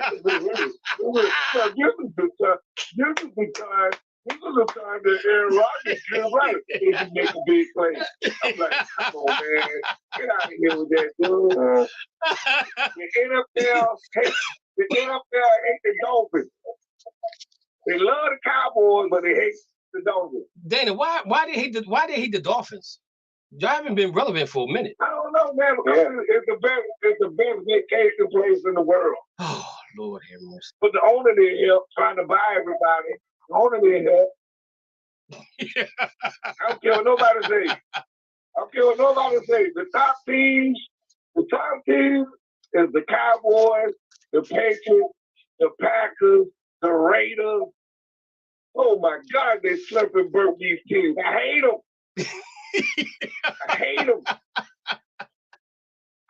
This is the time that Aaron Rodgers is right. He can make a big play. I'm like, come on, man. Get out of here with that, dude. The NFL hates the Dolphins. They love the Cowboys, but they hate the Dolphins. Dana, why they hate the Dolphins? Y'all haven't been relevant for a minute. I don't know, man. It's the best vacation place in the world. Oh, Lord have mercy. But the owner didn't help trying to buy everybody. The owner didn't help. I don't care what nobody say. The top teams is the Cowboys, the Patriots, the Packers, the Raiders. Oh my God, they slurp and burp these teams. I hate them. I hate them.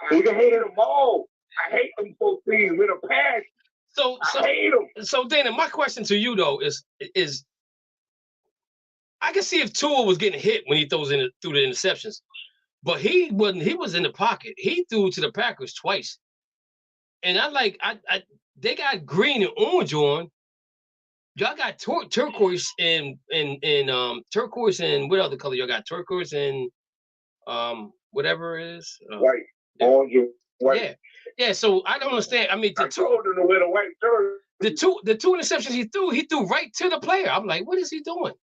I hate them all. I hate them both teams with a passion. I hate them. So Dana, my question to you though is I can see if Tua was getting hit when he threw the interceptions, but he wasn't. He was in the pocket. He threw to the Packers twice, and they got green and orange on. Y'all got turquoise and turquoise and what other color y'all got? Turquoise and whatever it is. White, orange, and white. Yeah. So I don't understand. I mean, I told him to wear the white shirt. The two interceptions he threw right to the player. I'm like, what is he doing?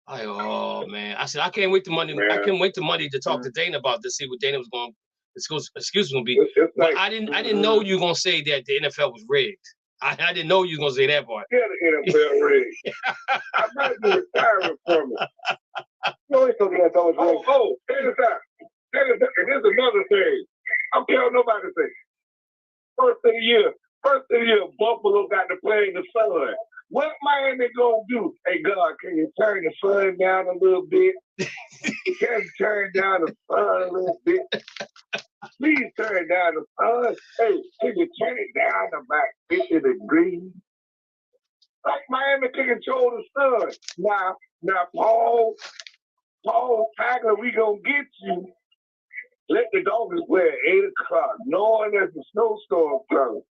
Oh man! I said I can't wait to Monday. Man. I can't wait to Monday to talk to Dana about this. See what Dana was going. Excuse was going to be. But I didn't know you were going to say that the NFL was rigged. I didn't know you were going to say that part. Yeah, the NFL rigged. I might be retiring from it. No, it's okay. Take this out. And there's another thing. I don't care what nobody say. First of the year, Buffalo got to play in the sun. What Miami gonna do? Hey God, can you turn the sun down a little bit? Can you turn down the sun a little bit? Please turn down the sun. Hey, can you turn it down about 50 degrees? Like Miami can control the sun. Now, Paul Tiger, we gonna get you. Let the Dolphins play at 8 o'clock, knowing there's a snowstorm coming.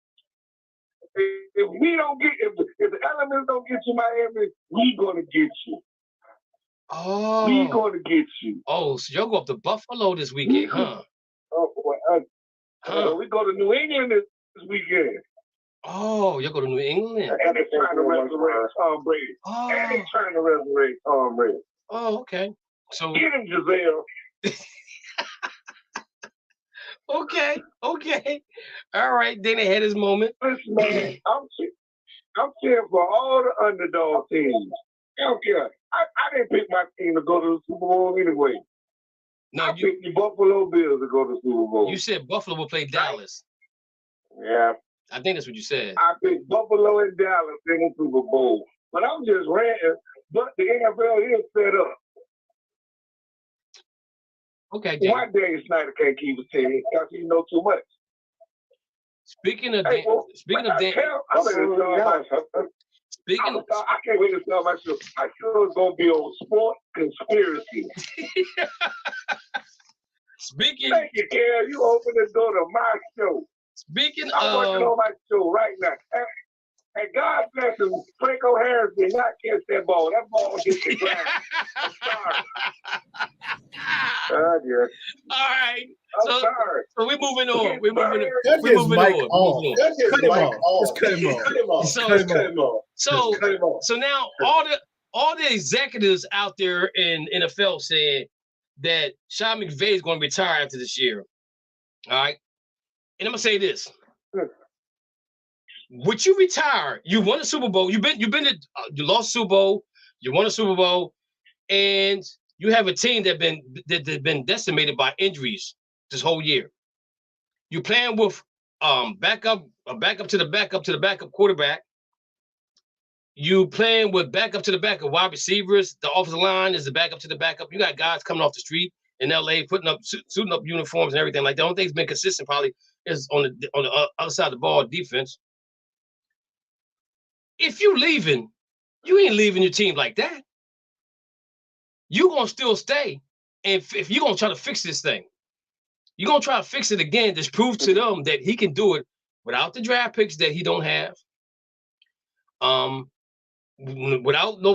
If the elements don't get you, Miami, we gonna get you. Oh, we gonna get you. Oh, so y'all go up to Buffalo this weekend, huh? Oh boy, we go to New England this weekend. Oh, y'all go to New England. And they're trying to resurrect Tom Brady. Oh. And they're trying to resurrect Tom Brady. Oh, okay. So get him, Giselle. Okay. All right. Then they had his moment. Listen, man, I'm cheering for all the underdog teams. I don't care. I didn't pick my team to go to the Super Bowl anyway. No, I picked the Buffalo Bills to go to the Super Bowl. You said Buffalo will play Dallas. Yeah. I think that's what you said. I picked Buffalo and Dallas in the Super Bowl. But I'm just ranting. But the NFL is set up. Okay, Jay. Why Dave Snyder can't keep his team? Because he knows too much. Speaking of I can't wait to start my show. My show is gonna be on sports conspiracy. Thank you, Kel. You open the door to my show. I'm working on my show right now. And God bless him, Franco Harris did not catch that ball. That ball hit the ground. I'm sorry. Yes. All right. I'm sorry. So we're moving on. We're moving on. Cut him off. So now all the executives out there in NFL saying that Sean McVay is going to retire after this year. All right. And I'm gonna say this. Would you retire? You won a Super Bowl. You lost Super Bowl. You won a Super Bowl, and you have a team that's been decimated by injuries this whole year. You're playing with backup to the backup quarterback. You playing with backup to the backup wide receivers. The offensive line is the backup to the backup. You got guys coming off the street in LA, suiting up uniforms and everything like that. The only thing that's been consistent probably is on the other side of the ball, defense. If you leaving, you ain't leaving your team like that. You gonna still stay, and if you're gonna try to fix this thing, You're going to try to fix it again. Just prove to them that he can do it without the draft picks that he don't have. Without no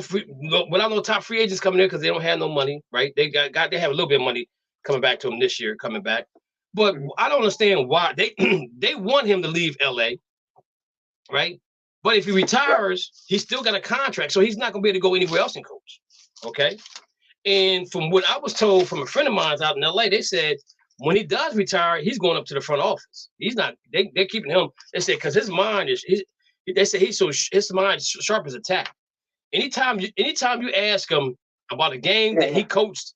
top free agents coming in because they don't have no money, right? They they have a little bit of money coming back to him this year, coming back. But I don't understand why they want him to leave LA, right? But if he retires, he's still got a contract, so he's not going to be able to go anywhere else and coach. Okay. And from what I was told from a friend of mine out in LA, they said when he does retire, he's going up to the front office. He's not. They're keeping him. They said because his mind is. They say his mind is sharp as a tack. Anytime you ask him about a game that he coached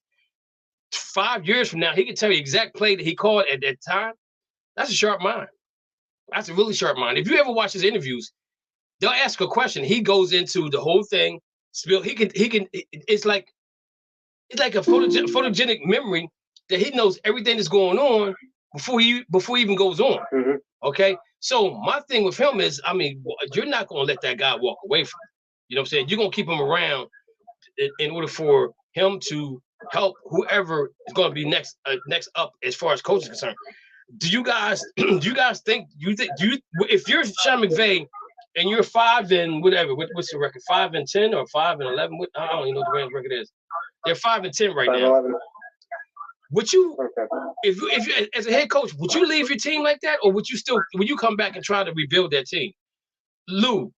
5 years from now, he can tell you exact play that he called at that time. That's a sharp mind. That's a really sharp mind. If you ever watch his interviews, they'll ask a question. He goes into the whole thing. He can. It's like a photogenic memory that he knows everything that's going on before he even goes on. Mm-hmm. Okay. So my thing with him is, I mean, you're not going to let that guy walk away from it. You know what I'm saying? You're going to keep him around in order for him to help whoever is going to be next up as far as coach is concerned. Do you guys think if you're Sean McVay and you're 5 whatever, what's the record? 5-10 or 5-11? I don't even know what the Rams record is. They're 5-10 right now. Would you, if you as a head coach, would you leave your team like that, or would you come back and try to rebuild that team? Lou,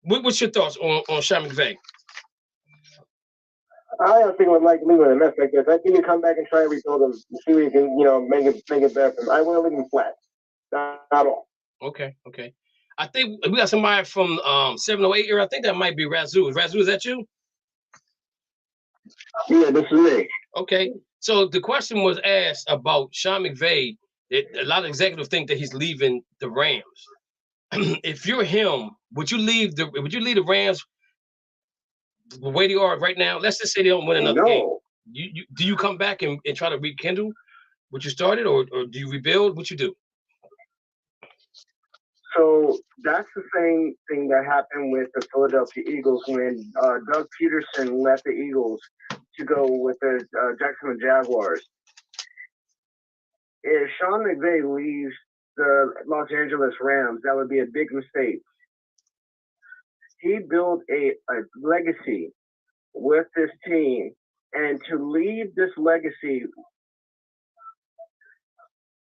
what's your thoughts on Sean McVay? I don't think I would like leaving a mess like this. I think you come back and try to rebuild them, see what you can, make it better for them. I want to leave them flat. Not all. Okay. I think we got somebody from 708 era. I think that might be Razoo. Razoo, is that you? Yeah, this is me. Okay. So the question was asked about Sean McVay. That a lot of executives think that he's leaving the Rams. If you're him, would you leave the Rams the way they are right now? Let's just say they don't win another game. Do you come back and try to rekindle what you started, or do you rebuild? What you do? So that's the same thing that happened with the Philadelphia Eagles when Doug Peterson left the Eagles to go with the Jacksonville Jaguars. If Sean McVay leaves the Los Angeles Rams, that would be a big mistake. He built a legacy with this team, and to leave this legacy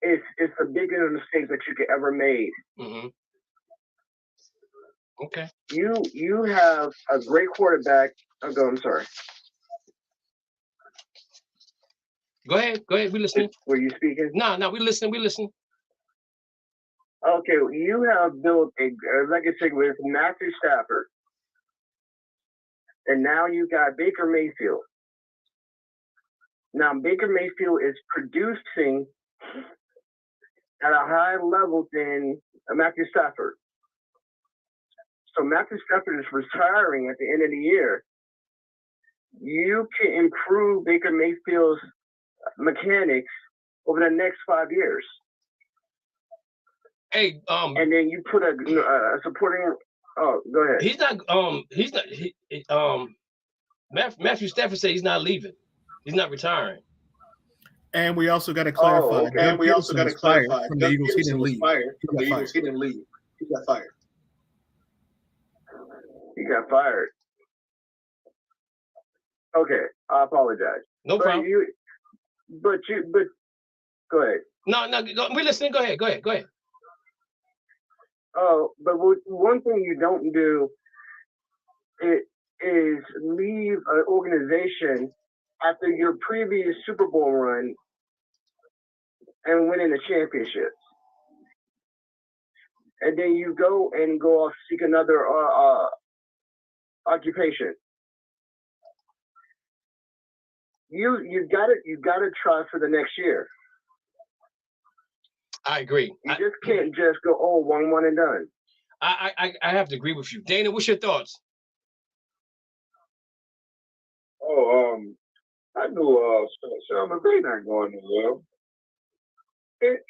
it's the biggest mistake that you could ever made. Mm-hmm. Okay. You have a great quarterback. I'm sorry. Go ahead. We listening. Were you speaking? No, we listening. Okay, you have built a legacy with Matthew Stafford, and now you got Baker Mayfield. Now Baker Mayfield is producing at a higher level than Matthew Stafford. So Matthew Stafford is retiring at the end of the year. You can improve Baker Mayfield's mechanics over the next 5 years. Hey, and then you put a supporting. Oh, go ahead. Matthew Stafford said he's not leaving. He's not retiring. And we also got to clarify. And we also got to clarify. From the Eagles, he didn't leave. He didn't leave. He got fired. He got fired. Okay, I apologize. No problem. But go ahead. No, we're listening. Go ahead. Oh, but one thing you don't do is leave an organization after your previous Super Bowl run and winning the championship. And then you go off seek another occupation. You gotta try for the next year. I agree. You just can't just go, one and done. I have to agree with you. Dana, what's your thoughts? I knew Sean McVay not going to well.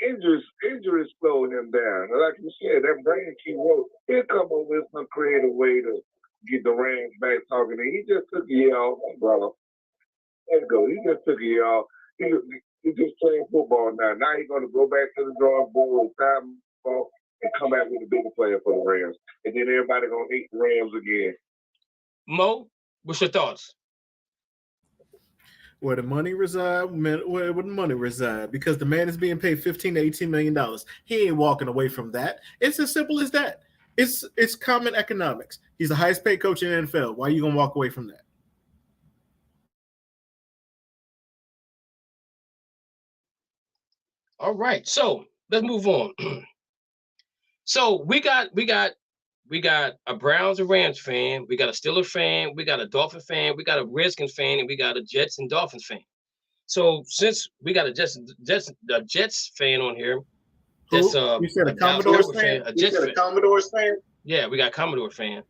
Injuries slowed him down. Like you said, that brain key wrote, he'll come up with some creative way to get the Rams back talking. He just took a year off, brother. Let's go. He just took a year off. He's just playing football now. Now he's going to go back to the drawing board with time ball and come back with a bigger player for the Rams. And then everybody going to hate the Rams again. Mo, what's your thoughts? Where the money reside, where the money reside, because the man is being paid $15 to $18 million. He ain't walking away from that. It's as simple as that. It's common economics. He's the highest paid coach in the NFL. Why are you going to walk away from that? All right, so let's move on. So we got a Browns and Rams fan, we got a Steelers fan, we got a Dolphin fan, we got a Redskins fan, and we got a Jets and Dolphins fan. So since we got a Jets fan on here, that's you said a Commodores fan? A Jets fan. Commodores fan? Yeah, we got a Commodore fan.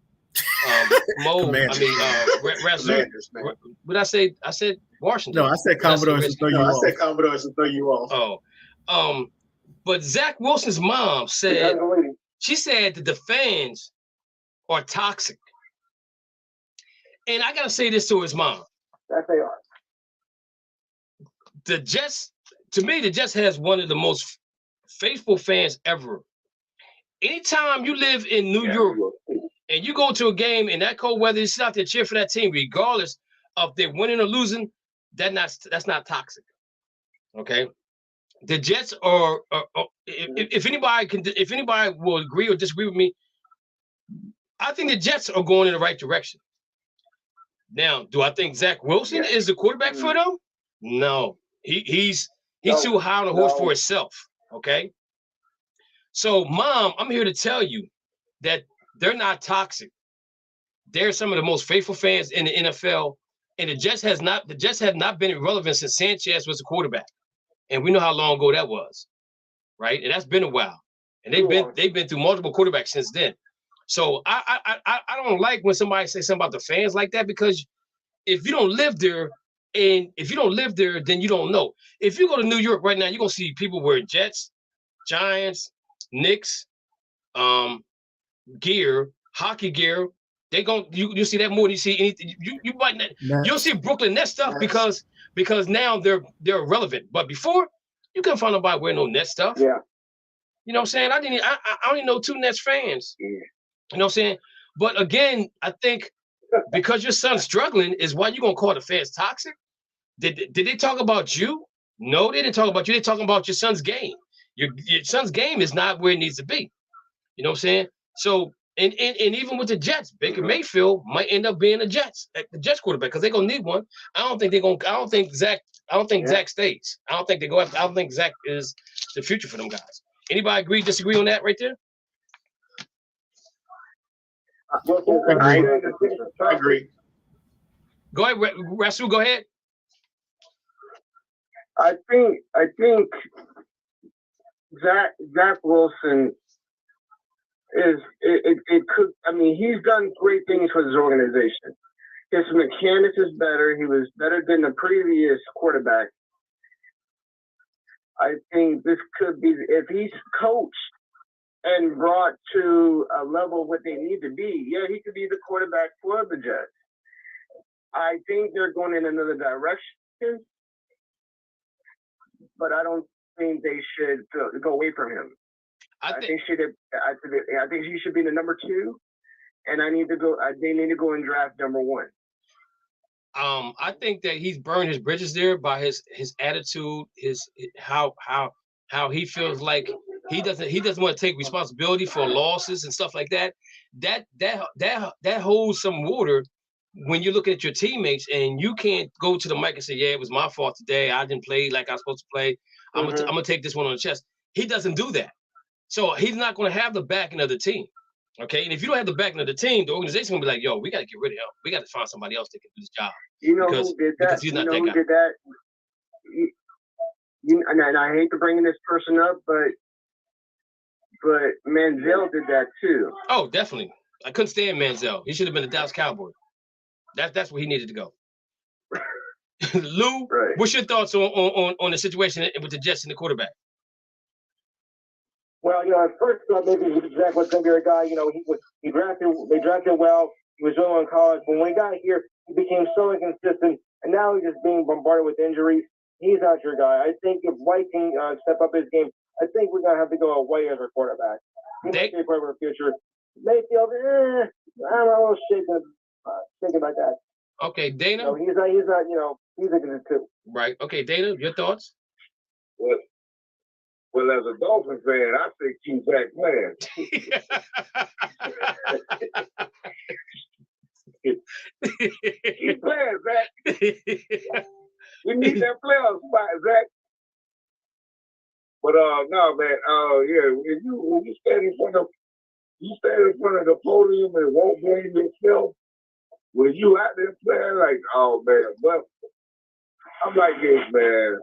Mo, Rasul. What I say? I said Washington. No, I said Commodores to throw you off. Oh, but Zach Wilson's mom said that the fans are toxic, and I gotta say this to his mom. That they are. The Jets, to me, the Jets has one of the most faithful fans ever. Anytime you live in New York and you go to a game in that cold weather, you sit out there cheer for that team, regardless of they're winning or losing, that's not toxic. Okay. The Jets are if anybody will agree or disagree with me, I think the Jets are going in the right direction. Now, do I think Zach Wilson is the quarterback for them? No. He's too high on the horse for himself. Okay. So, Mom, I'm here to tell you that they're not toxic. They're some of the most faithful fans in the NFL, and the Jets have not been irrelevant since Sanchez was the quarterback, and we know how long ago that was, right? And that's been a while, and they've been through multiple quarterbacks since then. So I don't like when somebody says something about the fans like that, because if you don't live there, then you don't know. If you go to New York right now, you're gonna see people wearing Jets, Giants, Knicks, gear, hockey gear. You see that more than you see anything. You might not. You'll see Brooklyn Nets stuff because now they're relevant. But before, you couldn't find nobody wearing no Nets stuff. Yeah. You know what I'm saying? I only know 2 Nets fans. Yeah. You know what I'm saying? But again, I think because your son's struggling is why you're gonna call the fans toxic. Did they talk about you? No, they didn't talk about you. They're talking about your son's game. Your son's game is not where it needs to be. You know what I'm saying? So, and even with the Jets, Baker Mayfield might end up being the Jets quarterback, because they're gonna need one. I don't think Zach stays. I don't think they go after. I don't think Zach is the future for them guys. Anybody disagree on that right there? I agree. Go ahead, Rasul. Go ahead. I think Zach Wilson it could. I mean, he's done great things for his organization. His mechanics is better. He was better than the previous quarterback. I think this could be, if he's coached and brought to a level what they need to be, yeah, he could be the quarterback for the Jets. I think they're going in another direction, but I don't think they should go away from him. I think he should be the number 2, and they need to go and draft number 1. I think that he's burned his bridges there by his attitude, how he feels like he doesn't want to take responsibility for losses and stuff like that. That holds some water when you're looking at your teammates, and you can't go to the mic and say, "Yeah, it was my fault today. I didn't play like I was supposed to play. I'm gonna take this one on the chest." He doesn't do that, so he's not going to have the backing of the team. Okay, and if you don't have the backing of the team, the organization will be like, "Yo, we got to get rid of him. We got to find somebody else that can do this job." You know who did that? Because he's not that guy. Did that? And I hate to bring this person up, but Manziel did that too. Oh, definitely. I couldn't stand Manziel. He should have been a Dallas Cowboy. That's where he needed to go. Lou, right. What's your thoughts on the situation with the Jets and the quarterback? Well, at first maybe Zach was going to be a guy. They drafted well. He was well in college, but when he got here, he became so inconsistent, and now he's just being bombarded with injuries. he's not your guy. I think if White can step up his game, I think we're gonna have to go with White as our quarterback. He might be part of our future. Mayfield, I don't know, thinking about that. Okay, Dana. No, he's not. You know, he's a good too. Right. Okay, Dana, your thoughts? Well, as a Dolphin fan, I think keep Zach playing. Keep playing, Zach. We need that playoff spot, Zach. But no, man. Yeah, when you stand in front of the podium and won't blame yourself, when you out there playing, like, oh man, but I'm like this, man.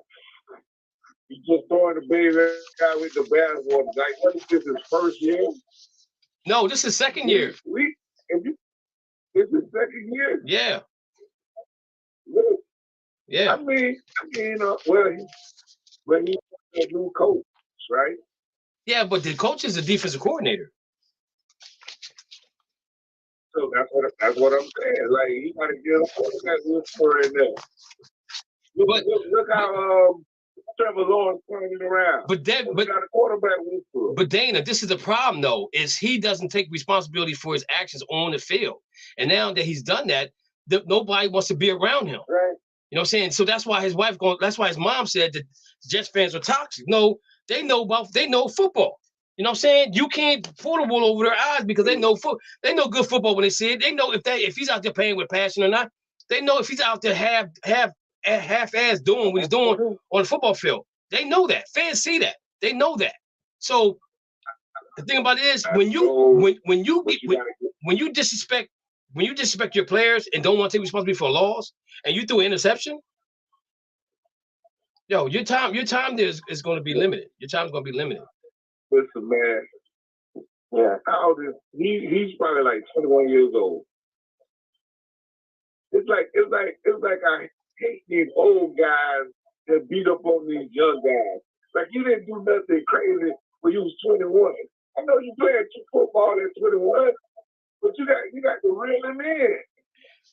You just throwing the baby guy with the bathwater. Like, what is this, his first year? No, this is second year. This is second year? Yeah. Really? Yeah. I mean, he's a new coach, right? Yeah, but the coach is a defensive coordinator. So that's what I'm saying. Like, you got to get a quarterback whisperer in there. Look how Trevor Lawrence turning it around. But got a quarterback whisperer. But Dana, this is the problem though, is he doesn't take responsibility for his actions on the field. And now that he's done that, nobody wants to be around him. Right. You know what I'm saying? So that's why his mom said that Jets fans are toxic. No, they know football. You know what I'm saying? You can't pour the wool over their eyes because they know good football when they see it. They know if he's out there playing with passion or not. They know if he's out there half-ass doing what he's doing on the football field. They know that. Fans see that. They know that. So the thing about it is when you disrespect your players and don't want to take responsibility for a loss and you throw an interception, yo, your time there is going to be limited. Your time's going to be limited. Listen, man. Yeah. How old is he's probably like 21 years old. It's like I hate these old guys that beat up on these young guys. Like, you didn't do nothing crazy when you was 21. I know you played football at 21, but you got to reel them in.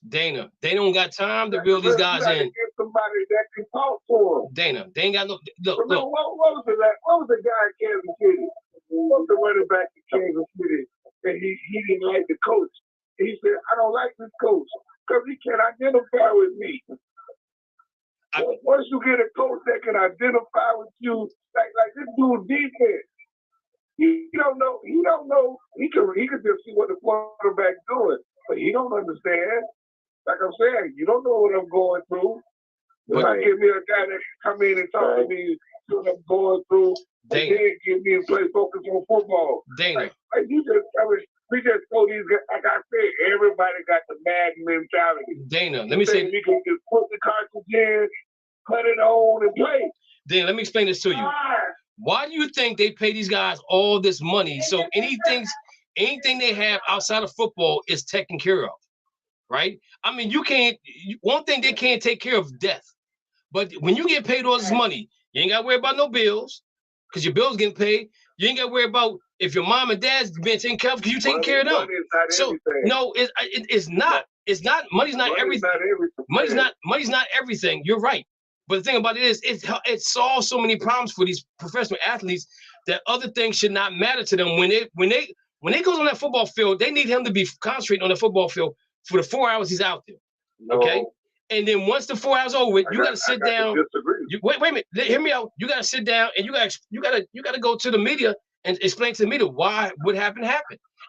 Dana, they don't got time to reel these guys in. Get somebody that can talk to them. Dana, they ain't got no. Look. What was the guy in Kansas City? What was the running back in Kansas City? And he didn't like the coach. He said, I don't like this coach because he can't identify with me. Once you get a coach that can identify with you, like this dude defense, he don't know. He can just see what the quarterback's doing, but he don't understand. Like I'm saying, you don't know what I'm going through. Right. Give me a guy that can come in and talk to me what I'm going through, and then give me a play focus on football. Dana. Like we just told these guys, like I said, everybody got the mad mentality. Dana, let me say, we can just put the cartridge in, put it on, and play. Dana, let me explain this to you. Why do you think they pay these guys all this money? So anything they have outside of football is taken care of, right? I mean, one thing they can't take care of death. But when you get paid all this money, you ain't got to worry about no bills because your bills getting paid. You ain't got to worry about if your mom and dad's been taken care of because you taking care of them. So no, it's not. It's not. Money's not everything. Money's not everything. You're right. But the thing about it is, it solves so many problems for these professional athletes that other things should not matter to them. When they go on that football field, they need him to be concentrating on the football field for the 4 hours he's out there. Okay. And then once the 4 hours over, you got to sit down. Wait a minute. Hear me out. You got to sit down and you got to go to the media and explain to the media why what happened,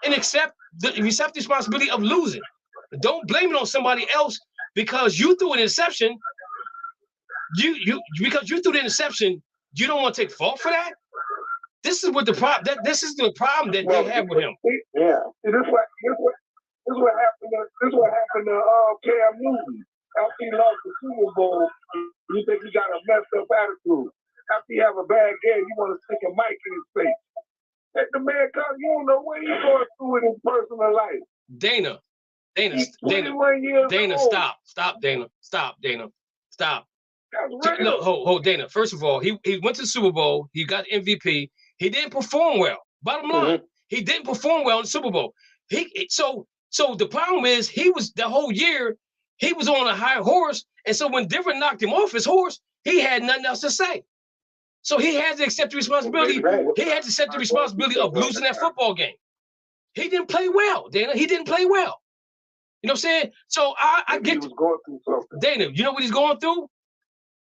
and accept the responsibility of losing. Don't blame it on somebody else because you threw an interception. Because you threw the interception, you don't want to take fault for that. This is what the problem. This is the problem that they have with him. Yeah. This is what happened to Cam Newton. After he lost the Super Bowl, you think he got a messed up attitude. After he have a bad game, you want to stick a mic in his face. Let the man come. You don't know what he's going through in his personal life. Dana, stop. Look, hold, Dana. First of all, he went to the Super Bowl. He got MVP. He didn't perform well. Bottom line, he didn't perform well in the Super Bowl. So the problem is he was the whole year he was on a high horse, and so when Denver knocked him off his horse, he had nothing else to say. So he had to accept the responsibility. He had to accept the responsibility of losing that football game. He didn't play well, Dana. He didn't play well. You know what I'm saying? So I get. He was going through something. Dana, you know what he's going through?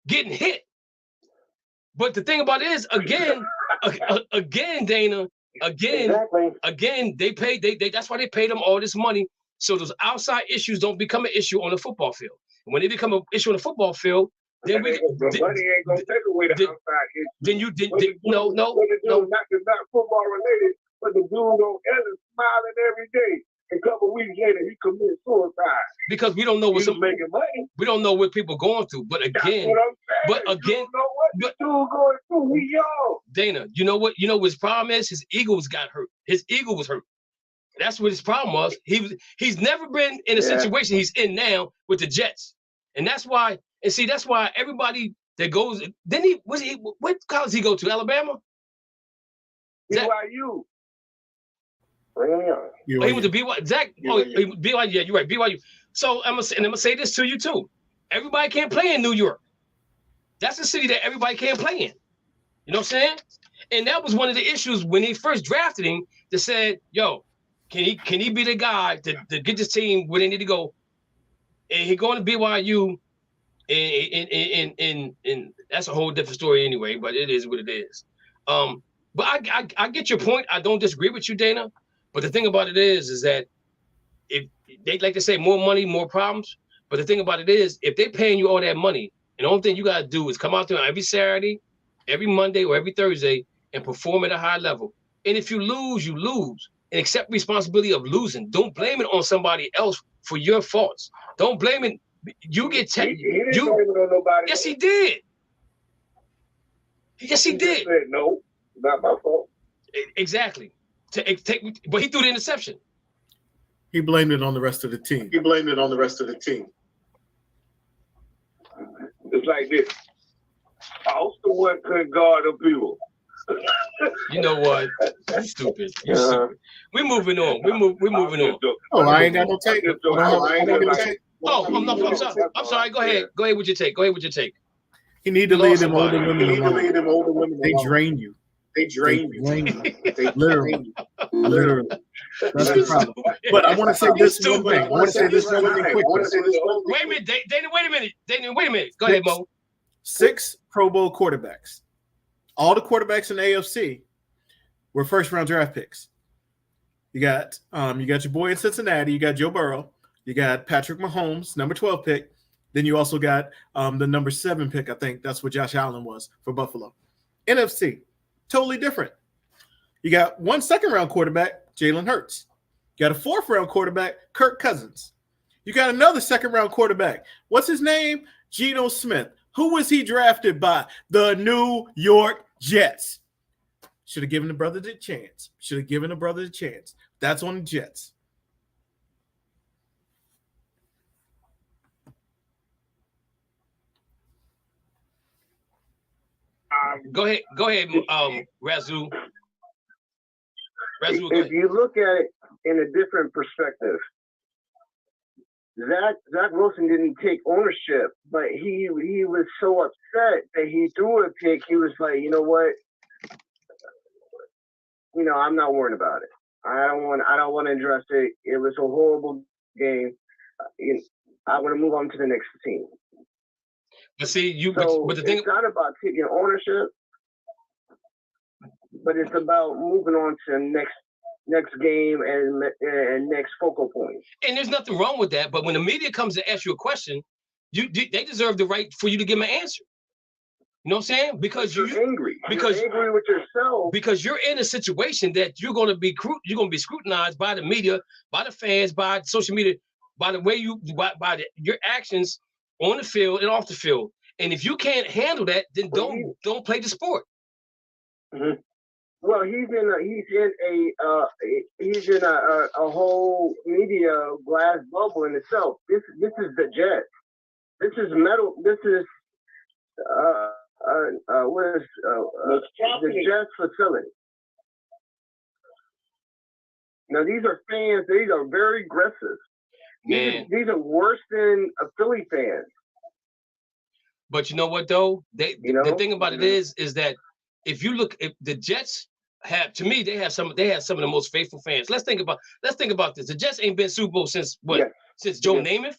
Getting hit. But the thing about it is, again, Dana, again, they paid. They that's why they paid them all this money. So those outside issues don't become an issue on the football field. And when they become an issue on the football field, then money ain't gonna take away the outside issue. Then you did no. Not football related, but the dude on Ellen smiling every day. A couple weeks later, he committed suicide because we don't know what making money. We don't know what people going through. But again, you don't know what the dude going through. We young. Dana, you know what? You know what his problem is? His egos got hurt. His ego was hurt. That's what his problem was. He's never been in a situation he's in now with the Jets, and that's why. And see, that's why everybody that goes. Then what college he go to? Alabama. BYU. He was a BYU. Zach. BYU. Yeah, you're right. BYU. So I'm gonna say this to you too. Everybody can't play in New York. That's the city that everybody can't play in. You know what I'm saying? And that was one of the issues when he first drafted him. That said, "Yo, can he be the guy to get this team where they need to go?" And he going to BYU, and that's a whole different story anyway. But it is what it is. But I get your point. I don't disagree with you, Dana. But the thing about it is that if they like to say more money, more problems. But the thing about it is, if they're paying you all that money, and the only thing you got to do is come out there every Saturday, every Monday, or every Thursday and perform at a high level. And if you lose, you lose. And accept responsibility of losing. Don't blame it on somebody else for your faults. Don't blame it. You get He didn't blame it on nobody. Yes, he did. Yes, he did. Said, no, not my fault. Exactly. But he threw the interception. He blamed it on the rest of the team. It's like this. Austin one couldn't guard the people. You know what? You're stupid. You're stupid. We're moving on. We're moving on. Oh, I ain't got no tape. I'm sorry. Go ahead. Go ahead with your take. You need to leave them older women alone. They drain you. Literally. That's the problem. But I want to say this one thing. Wait a minute, Dana, wait a minute. Go ahead, Mo. 6 Pro Bowl quarterbacks. All the quarterbacks in the AFC were first-round draft picks. You got your boy in Cincinnati. You got Joe Burrow. You got Patrick Mahomes, number 12 pick. Then you also got the number 7 pick. I think that's what Josh Allen was for Buffalo. NFC, totally different. You got 1 second-round quarterback, Jalen Hurts. You got a 4th-round quarterback, Kirk Cousins. You got another second-round quarterback. What's his name? Geno Smith. Who was he drafted by? The New York Jets. Should have given the brother the chance. That's on the Jets. Go ahead, Razoo. If you look at it in a different perspective, Zach Wilson didn't take ownership, but he was so upset that he threw a pick. He was like, you know what? I'm not worried about it. I don't want to address it. It was a horrible game. I want to move on to the next team. But see, but the thing, it's not about taking ownership, but it's about moving on to the next game and next focal point. And there's nothing wrong with that. But when the media comes to ask you a question, they deserve the right for you to give them an answer. You know what I'm saying? Because you're angry. You're angry with yourself. Because you're in a situation that you're going to be scrutinized by the media, by the fans, by social media, by the way your actions on the field and off the field. And if you can't handle that, then don't play the sport. Mm-hmm. Well, he's in a whole media glass bubble in itself. This is the Jets. This is metal. This is the Jets facility. Now these are fans. These are very aggressive. Man, these are worse than a Philly fans. But you know what though? The thing about it is that if you look, if the Jets have, to me, they have some of the most faithful fans. Let's think about this. The Jets ain't been Super Bowl since what? Yeah. Since Joe Namath.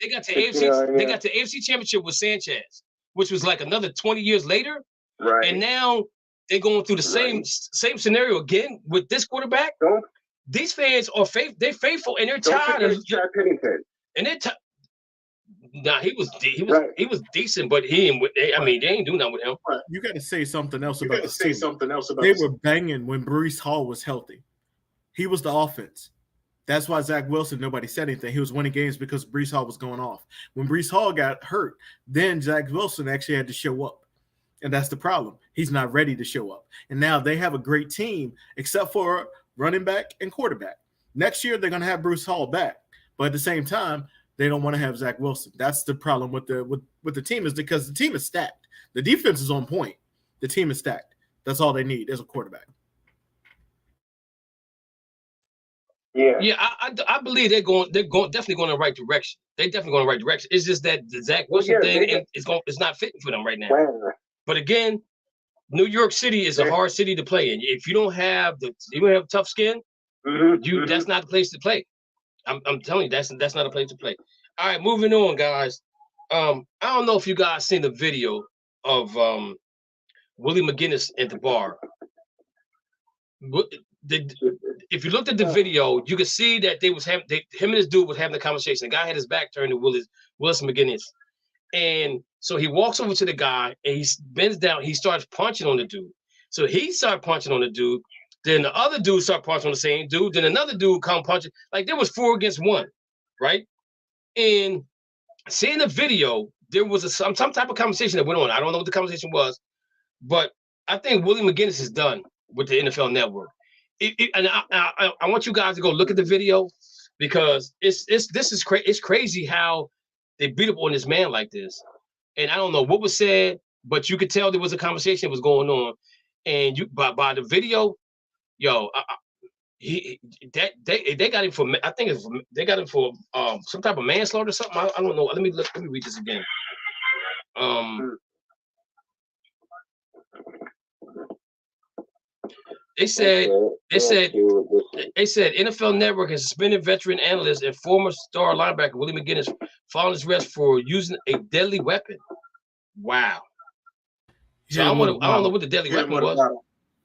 They got to AFC. They got the AFC Championship with Sanchez, which was like another 20 years later. Right. And now they're going through the same scenario again with this quarterback. These fans are they're faithful and they're tired of Chad Pennington. And they're Nah, he was decent, but they ain't doing nothing with him. You got to say something else about this team. They were banging when Breece Hall was healthy. He was the offense. That's why Zach Wilson, nobody said anything. He was winning games because Breece Hall was going off. When Breece Hall got hurt, then Zach Wilson actually had to show up. And that's the problem. He's not ready to show up. And now they have a great team, except for running back and quarterback. Next year, they're going to have Breece Hall back. But at the same time, they don't want to have Zach Wilson. That's the problem with the team, is because the team is stacked. The defense is on point. The team is stacked. That's all they need is a quarterback. Yeah, I believe they're definitely going in the right direction. They're definitely going in the right direction. It's just that the Zach Wilson thing it's not fitting for them right now. But again, New York City is a hard city to play in. If you don't have tough skin, that's not the place to play. I'm telling you, that's not a place to play. All right, moving on, guys. I don't know if you guys seen the video of Willie McGinnis at the bar. If you looked at the video, you could see that him and this dude was having a conversation. The guy had his back turned to Willis McGinnis. And so he walks over to the guy and he bends down. He starts punching on the dude. So he started punching on the dude. Then the other dude started punching on the same dude. Then another dude come punching. Like there was 4 against 1, right? And seeing the video, there was some type of conversation that went on. I don't know what the conversation was, but I think Willie McGinnis is done with the NFL Network. And I want you guys to go look at the video because it's crazy how they beat up on this man like this. And I don't know what was said, but you could tell there was a conversation that was going on. And by the video, they got him for, I think they got him for some type of manslaughter or something. I don't know. Let me read this again. They said NFL Network has suspended veteran analyst and former star linebacker Willie McGinnis following his arrest for using a deadly weapon. Wow. So I don't know what the deadly weapon was.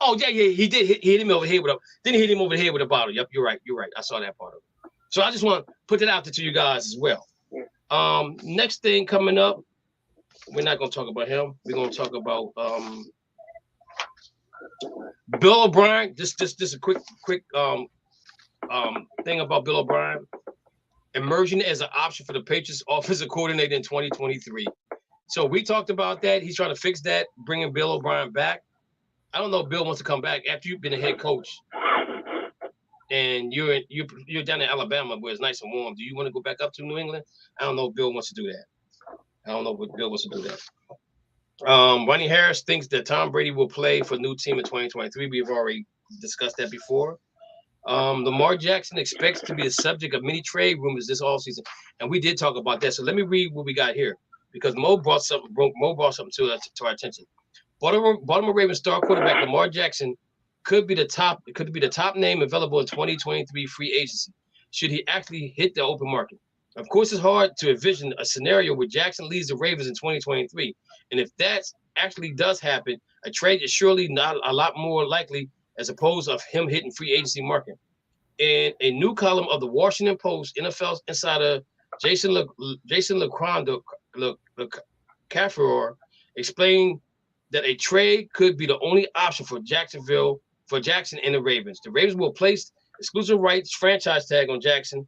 Oh yeah, he did. He hit him over the head with a. Then he hit him over the head with a bottle. Yep, you're right. I saw that part of it. So I just want to put that out there to you guys as well. Next thing coming up, we're not going to talk about him. We're going to talk about Bill O'Brien. Just a quick thing about Bill O'Brien emerging as an option for the Patriots offensive coordinator in 2023. So we talked about that. He's trying to fix that, bringing Bill O'Brien back. I don't know if Bill wants to come back after you've been a head coach and you're down in Alabama where it's nice and warm. Do you want to go back up to New England? I don't know if Bill wants to do that. Ronnie Harris thinks that Tom Brady will play for a new team in 2023. We've already discussed that before. Lamar Jackson expects to be the subject of many trade rumors this offseason, and we did talk about that. So let me read what we got here because Mo brought something to our attention. Baltimore Ravens star quarterback Lamar Jackson could be the top name available in 2023 free agency should he actually hit the open market. Of course, it's hard to envision a scenario where Jackson leaves the Ravens in 2023, and if that actually does happen, a trade is surely not a lot more likely as opposed to him hitting free agency market. In a new column of the Washington Post, NFL insider Jason LeCafferor explained that a trade could be the only option for Jackson and the Ravens. The Ravens will place exclusive rights franchise tag on Jackson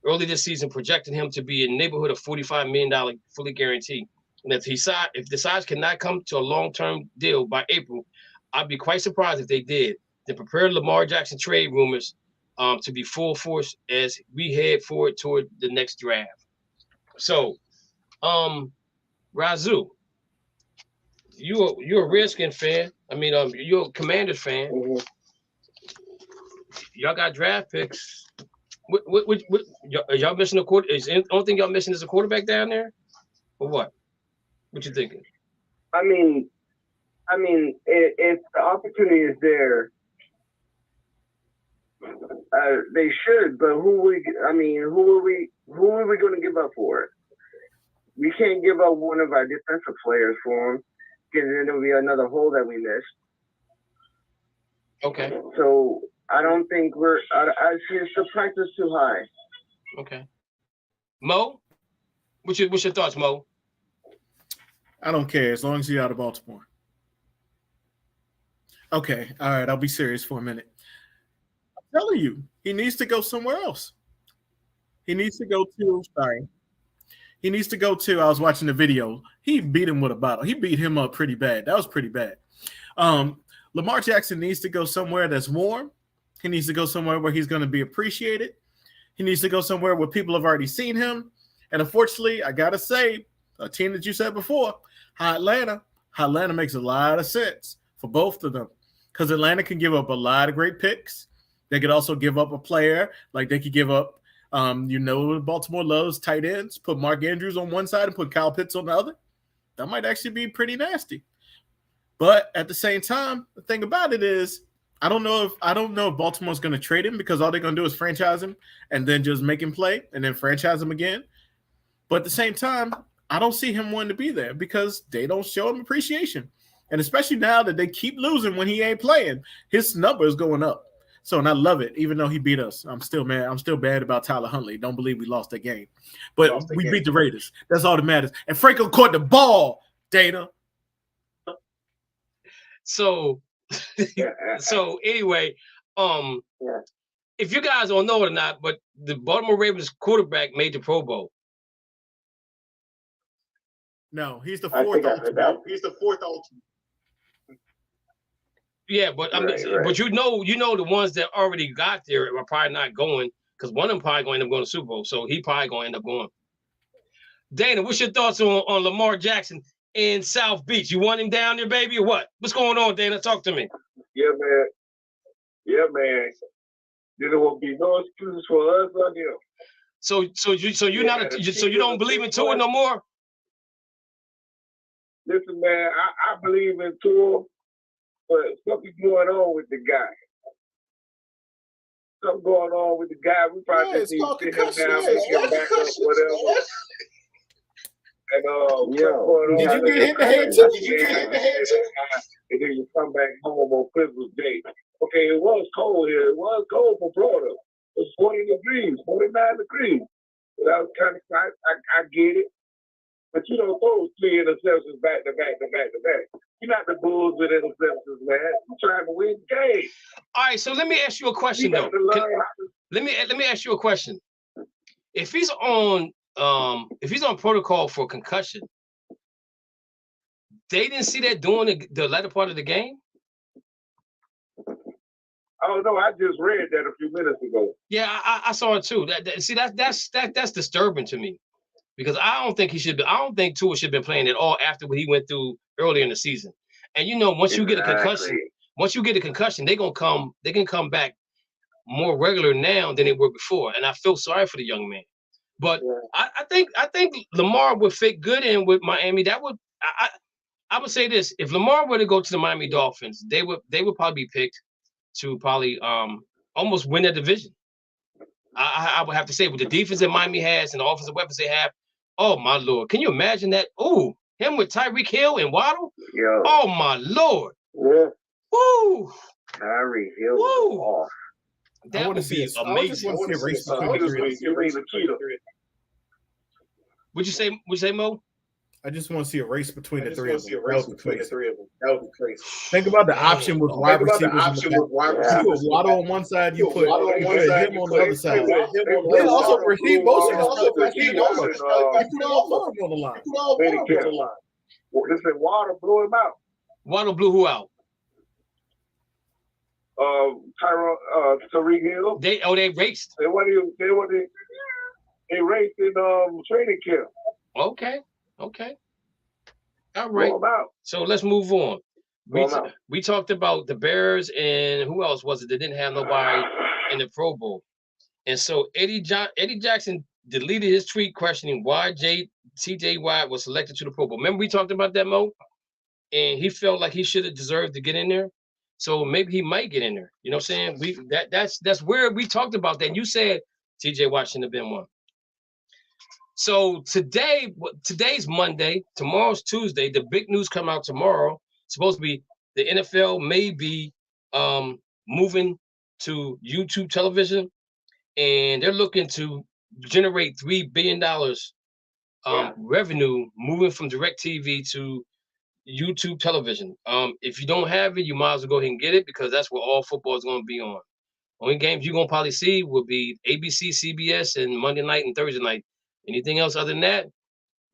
early this season, projecting him to be in the neighborhood of $45 million fully guaranteed. And if the sides cannot come to a long-term deal by April, I'd be quite surprised if they did. Then prepare Lamar Jackson trade rumors to be full force as we head forward toward the next draft. So, Razoo, you're a Redskins fan. I mean, you're a Commanders fan. Mm-hmm. Y'all got draft picks. What y'all missing a quarter? Is the only thing y'all missing is a quarterback down there? Or what? What you thinking? I mean, if the opportunity is there, they should. But who are we going to give up for it? We can't give up one of our defensive players for him, because then there'll be another hole that we missed. Okay. So I don't think I see the price is too high. Okay. Mo, what's your thoughts, Mo? I don't care as long as you're out of Baltimore. Okay, all right, I'll be serious for a minute. I'm telling you, he needs to go somewhere else. He needs to go to, I was watching the video. He beat him with a bottle. He beat him up pretty bad. That was pretty bad. Lamar Jackson needs to go somewhere that's warm. He needs to go somewhere where he's going to be appreciated. He needs to go somewhere where people have already seen him. And unfortunately, I got to say, a team that you said before, Atlanta makes a lot of sense for both of them, because Atlanta can give up a lot of great picks. They could also give up a player, like they could give up, Baltimore loves tight ends. Put Mark Andrews on one side and put Kyle Pitts on the other. That might actually be pretty nasty. But at the same time, the thing about it is, I don't know if Baltimore's going to trade him, because all they're going to do is franchise him and then just make him play and then franchise him again. But at the same time, I don't see him wanting to be there because they don't show him appreciation. And especially now that they keep losing when he ain't playing, his number is going up. So, and I love it, even though he beat us. I'm still mad. I'm still bad about Tyler Huntley. Don't believe we lost that game. But we beat the Raiders. That's all that matters. And Franco caught the ball, Dana. So anyway, if you guys don't know it or not, but the Baltimore Ravens quarterback made the Pro Bowl. No, he's the fourth ultimate. He's the fourth ultimate. Yeah, but but you know the ones that already got there are probably not going, because one of them probably going to end up going to Super Bowl, so he probably going to end up going. Dana, what's your thoughts on Lamar Jackson in South Beach? You want him down there, baby, or what? What's going on, Dana? Talk to me. Yeah, man. There won't be no excuses for us or him. So you don't believe in Tua no more? Listen, man, I believe in Tua, but something's going on with the guy. Something going on with the guy. We probably just need to sit him down, make him back up, whatever. And did you get hit in the head too? And then you come back home on Christmas Day. Okay, it was cold here. It was cold for Florida. It was 40 degrees, 49 degrees. So that was kind of, I get it. But you don't throw 3 interceptions back to back to back to back. You're not the Bulls with interceptions, man. You're trying to win games. All right, so let me ask you a question, though. Let me ask you a question. If he's on protocol for concussion, they didn't see that during the latter part of the game? Oh no, I just read that a few minutes ago. Yeah, I saw it too. That's disturbing to me, because I don't think Tua should have been playing at all after what he went through earlier in the season. And once you get a concussion, they can come back more regular now than they were before. And I feel sorry for the young man. But yeah. I think Lamar would fit good in with Miami. I would say this: if Lamar were to go to the Miami Dolphins, they would probably be picked to probably almost win that division. I would have to say, with the defense that Miami has and the offensive weapons they have, oh my Lord, can you imagine that? Oh, him with Tyreek Hill and Waddle. Yo. Oh my Lord. Yeah. Woo. Tyreek Hill. Woo. That would be amazing. Would you say, Mo? I just want to see a race between the three of them. That would be crazy. Think about the option with wide receivers. You put Waddle on one side, you put him on the other side. They also receive motion. You put all four on the line. Listen, Waddle blew him out. Waddle blew who out? Tyreek Hill. They raced. They raced in training camp. Okay. All right. So let's move on. We talked about the Bears, and who else was it that didn't have nobody in the Pro Bowl? And so Eddie Jackson deleted his tweet questioning why TJ Watt was selected to the Pro Bowl. Remember we talked about that, Mo? And he felt like he should have deserved to get in there. So maybe he might get in there. You know what I'm saying? That's where we talked about that. And you said TJ Watt shouldn't have been one. So today's Monday, tomorrow's Tuesday. The big news come out tomorrow. It's supposed to be the NFL may be moving to YouTube television, and they're looking to generate $3 billion revenue moving from DirecTV to YouTube television. If you don't have it, you might as well go ahead and get it because that's where all football is going to be on. Only games you're going to probably see will be ABC, CBS, and Monday night and Thursday night. Anything else other than that,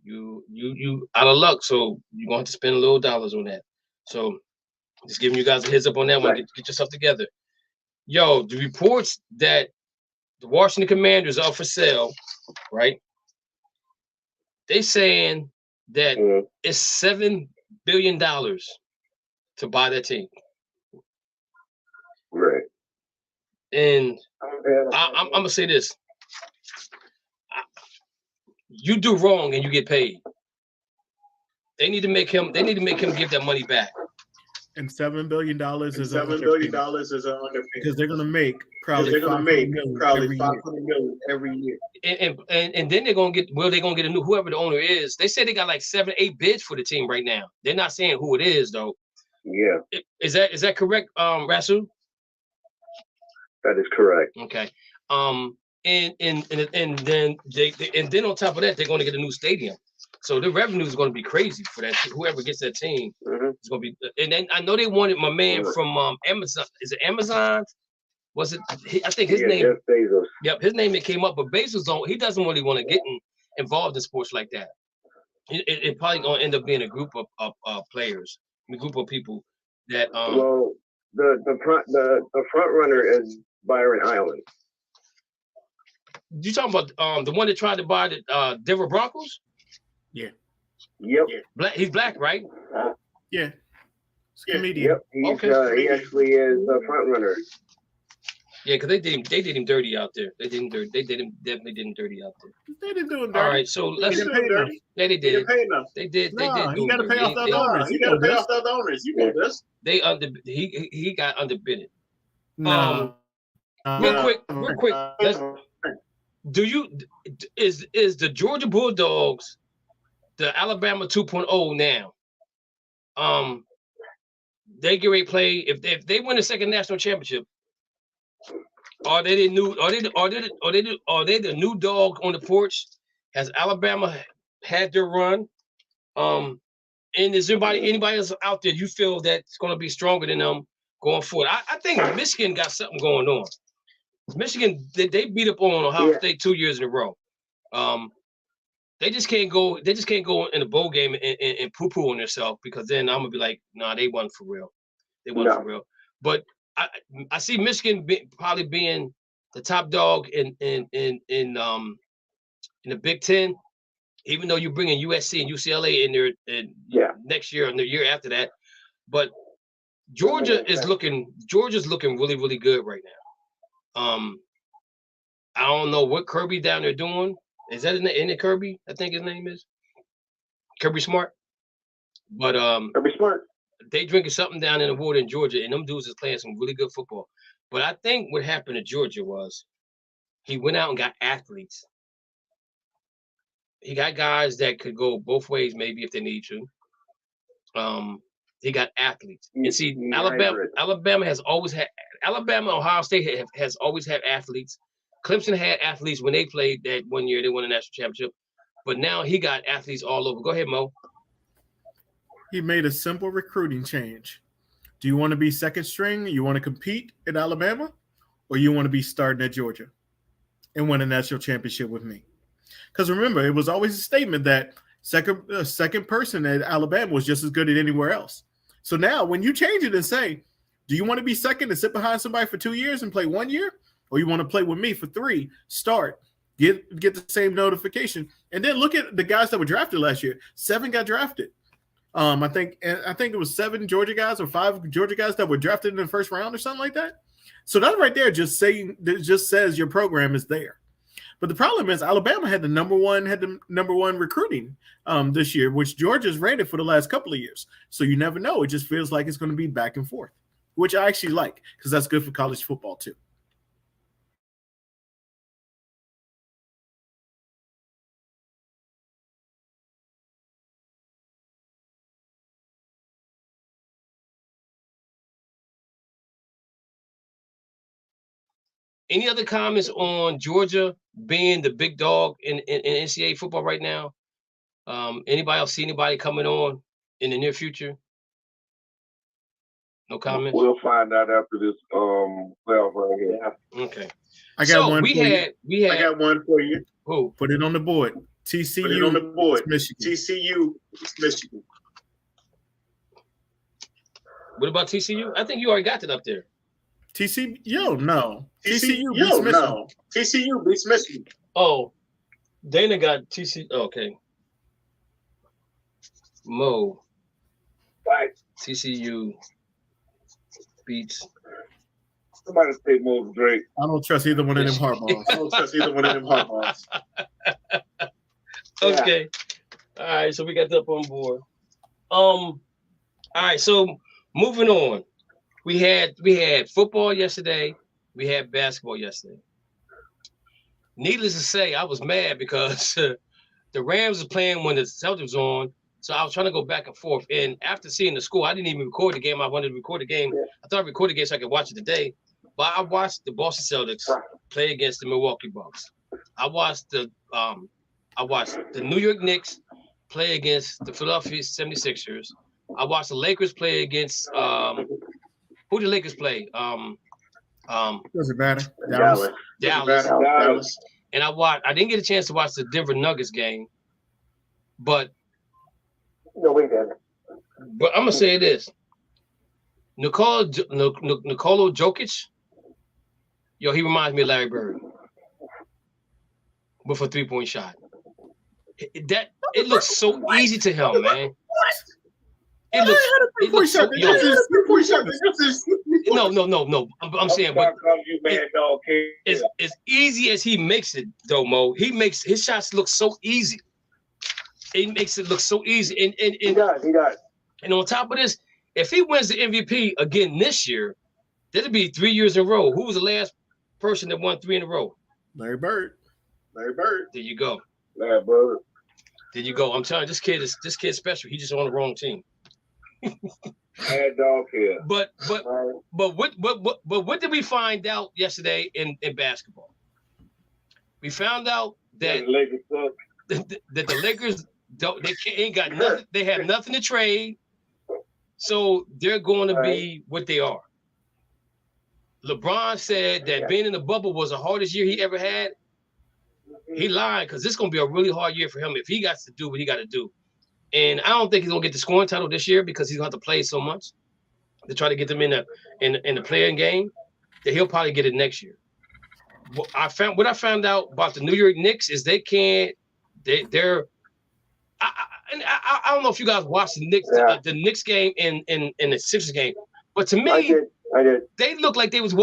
you out of luck. So you're going to have to spend a little dollars on that. So just giving you guys a heads up on that one. Get yourself together. Yo, the reports that the Washington Commanders are for sale, right? They saying that it's $7 billion to buy that team. Right. And I'm gonna say this. You do wrong and you get paid. They need to make him give that money back. And $7 billion is $7 billion is an underpayment because they're gonna make probably $500 million every year. And then they're gonna get a new whoever the owner is. They say they got like 7-8 bids for the team right now. They're not saying who it is though. Yeah. Is that correct, Rasul? That is correct. Okay. And then on top of that, they're going to get a new stadium. So the revenue is going to be crazy for that. Whoever gets that team, it's going to be. And then I know they wanted my man from Amazon. Is it Amazon? Was it? I think his name. Jeff Bezos. Yep, his name. It came up, but Bezos he doesn't really want to get involved in sports like that. It probably going to end up being a group of players, a group of people that. Well, the front runner is Byron Island. You talking about the one that tried to buy the Denver Broncos? Yeah. Yep. Black. He's black, right? Yeah. He's a comedian. Yep. He actually is the front runner. Yeah, because they did him dirty out there. They definitely did him dirty out there. They didn't do him dirty. All right, so let's. They didn't pay enough. Yeah, they did. They did. They did. You got to pay off the owners. You got to pay off the owners. You know this. He got underbidded. No. Real quick. Is the Georgia Bulldogs the Alabama 2.0 now? They get ready to play if they win the second national championship. Are they the new dog on the porch? Has Alabama had their run? And is anybody else out there you feel that's going to be stronger than them going forward? I think Michigan got something going on. Michigan, they beat up on Ohio State 2 years in a row. They just can't go in the bowl game and poo-poo on themselves because then I'm gonna be like, nah, they won for real. They won for real. But I see Michigan probably being the top dog in the Big Ten, even though you're bringing USC and UCLA in there next year and the year after that. But Georgia's looking really, really good right now. I don't know what Kirby down there doing. Is that in it Kirby? I think his name is Kirby Smart. But Kirby Smart. They drinking something down in the water in Georgia, and them dudes is playing some really good football. But I think what happened to Georgia was he went out and got athletes. He got guys that could go both ways, maybe if they need to. He got athletes. And see, Alabama has always had Alabama, Ohio State has always had athletes. Clemson had athletes when they played that 1 year. They won a national championship. But now he got athletes all over. Go ahead, Mo. He made a simple recruiting change. Do you want to be second string? You want to compete at Alabama? Or you want to be starting at Georgia and win a national championship with me? Because remember, it was always a statement that second person at Alabama was just as good as anywhere else. So now when you change it and say, do you want to be second and sit behind somebody for 2 years and play 1 year? Or you want to play with me for 3, start, get the same notification. And then look at the guys that were drafted last year. 7 got drafted. I think it was 7 Georgia guys or 5 Georgia guys that were drafted in the first round or something like that. So that right there just says your program is there. But the problem is Alabama had the number one recruiting this year, which Georgia's rated for the last couple of years. So you never know. It just feels like it's going to be back and forth, which I actually like because that's good for college football too. Any other comments on Georgia being the big dog in NCAA football right now? Anybody else see anybody coming on in the near future? No comments? We'll find out after this playoff right here. Okay. I got one for you. I got one for you. Who? Put it on the board. TCU. Put it on the board. Michigan. TCU, Michigan. What about TCU? I think you already got that up there. TCU beats Michigan. TCU beats Michigan. Oh, Dana got TCU. Okay. Mo. Right. TCU beats. Somebody say Mo Drake. I don't trust either one of them hardballs. Okay. All right, so we got that up on board. All right, so moving on. We had football yesterday. We had basketball yesterday. Needless to say, I was mad because the Rams were playing when the Celtics was on. So I was trying to go back and forth. And after seeing the score, I didn't even record the game. I wanted to record the game. I thought I recorded the game so I could watch it today. But I watched the Boston Celtics play against the Milwaukee Bucks. I watched the New York Knicks play against the Philadelphia 76ers. I watched the Lakers play against who did the Lakers play? Doesn't matter. Dallas. And I didn't get a chance to watch the Denver Nuggets game, but no, we didn't. But I'm gonna say this: Nikola Jokic, yo, he reminds me of Larry Bird, with a 3-point shot. It looks so easy to him, man. It looks so No. I'm saying, but as easy as he makes it, though, Mo, his shots look so easy. It makes it look so easy. And he does. And on top of this, if he wins the MVP again this year, that'll be 3 years in a row. Who was the last person that won 3 in a row? Larry Bird. There you go. Larry Bird. There you go. I'm telling you, this kid's special. He's just on the wrong team. Bad dog here. But what did we find out yesterday in basketball? We found out that the Lakers suck. That the Lakers ain't got nothing. They have nothing to trade, so they're going to be what they are. LeBron said that being in the bubble was the hardest year he ever had. He lied because this is going to be a really hard year for him if he got to do what he got to do. And I don't think he's going to get the scoring title this year because he's going to have to play so much to try to get them in the playing game. That he'll probably get it next year. What I found out about the New York Knicks is I don't know if you guys watched the Knicks game and the Sixers game, but to me, I did. They looked like they was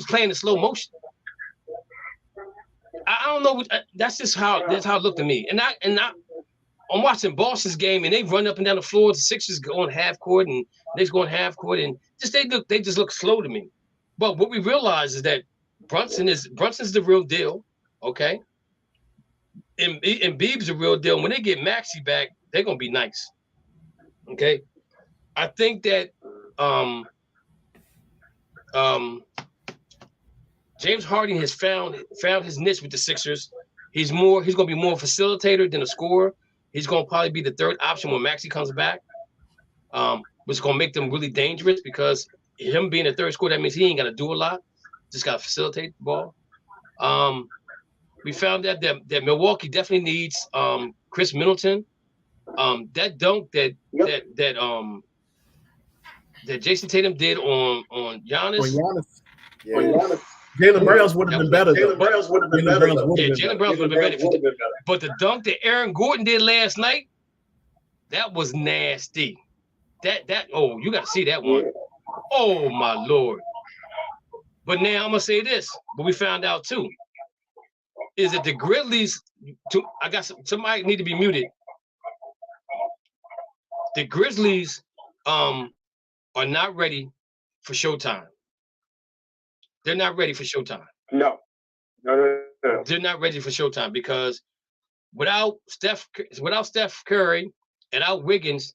playing in slow motion. I don't know. That's how it looked to me. And I'm watching Boston's game and they run up and down the floor. The Sixers go on half court and Knicks going half court and they just look slow to me. But what we realize is that Brunson's the real deal, okay? And Beeb's the real deal. When they get Maxey back, they're gonna be nice, okay? I think that James Harden has found his niche with the Sixers. He's gonna be more a facilitator than a scorer. He's gonna probably be the third option when Maxey comes back, which is gonna make them really dangerous because him being a third scorer, that means he ain't got to do a lot. Just got to facilitate the ball. We found out that Milwaukee definitely needs Chris Middleton. That dunk that Jason Tatum did on Giannis. Jaylen Brown's would have been better. Jaylen Brown's would have been better. But the dunk that Aaron Gordon did last night, that was nasty. You got to see that one. Oh my Lord. But now I'm gonna say this. But we found out too. is that the Grizzlies, somebody need to be muted. The Grizzlies are not ready for Showtime. They're not ready for Showtime. No. They're not ready for Showtime because without Steph Curry and without Wiggins,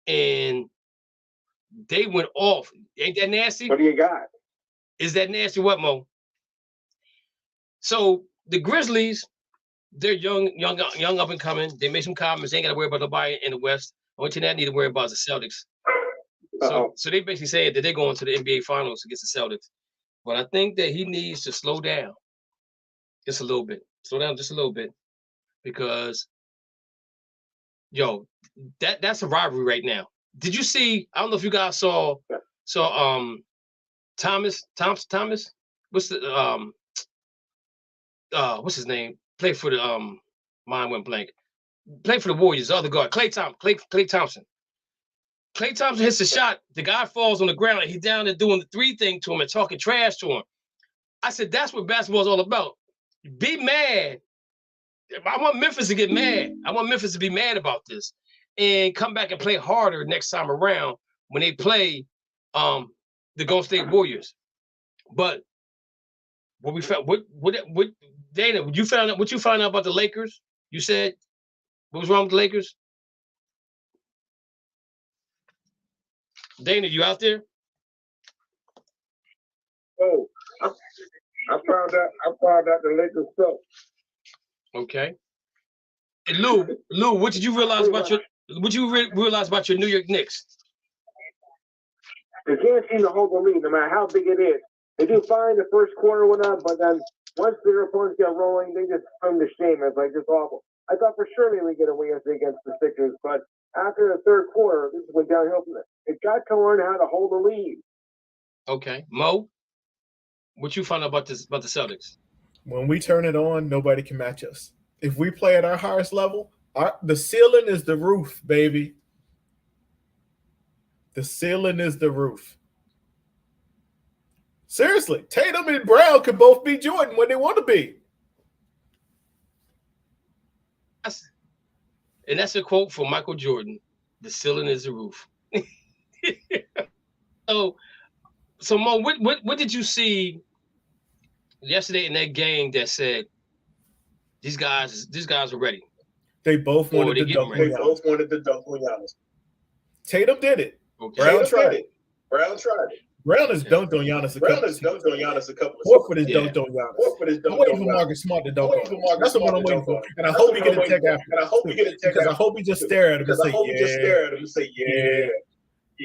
and they went off. Ain't that nasty? What do you got? Is that nasty? What, Mo? So the Grizzlies, they're young up and coming. They made some comments. They ain't got to worry about nobody in the West. The only thing they need to worry about is the Celtics. So they basically saying that they're going to the NBA Finals against the Celtics. But I think that he needs to slow down just a little bit. Slow down just a little bit. Because, that's a rivalry right now. Did you see, I don't know if you guys saw Thomas? What's his name? Played for the mind went blank. Played for the Warriors, the other guard, Klay Thompson. Klay Thompson hits a shot. The guy falls on the ground and he's down there doing the 3 thing to him and talking trash to him. I said, that's what basketball is all about. Be mad. I want Memphis to get mad. I want Memphis to be mad about this and come back and play harder next time around when they play the Golden State Warriors. But what we found, what Dana, what you found out about the Lakers? You said what was wrong with the Lakers? Dana, you out there? Oh, I found out the Lakers suck. Okay. And Lou, what did you realize about your New York Knicks? They can't seem to hold the lead, no matter how big it is. They do fine the first quarter, whatnot, but then once their opponents get rolling, they just come to shame. It's like just awful. I thought for sure they would get a win against the Sixers, but after the third quarter, this went downhill from there. They've got to learn how to hold the lead. Okay, Mo, what you found out about the Celtics? When we turn it on, nobody can match us. If we play at our highest level, the ceiling is the roof, baby. The ceiling is the roof. Seriously, Tatum and Brown could both be Jordan when they want to be. And that's a quote from Michael Jordan. The ceiling is the roof. So Mo, what did you see yesterday in that game that said these guys are ready? They both wanted to dunk on Giannis. Tatum did it. Okay. Brown tried it. Brown tried it. Brown has dunked on Giannis a couple of times. Horford has dunked on Giannis. I'm waiting for Marcus Smart to dunk on him. That's what I'm waiting for. And I hope he get a tech after. Because I hope he just stare at him and say, yeah.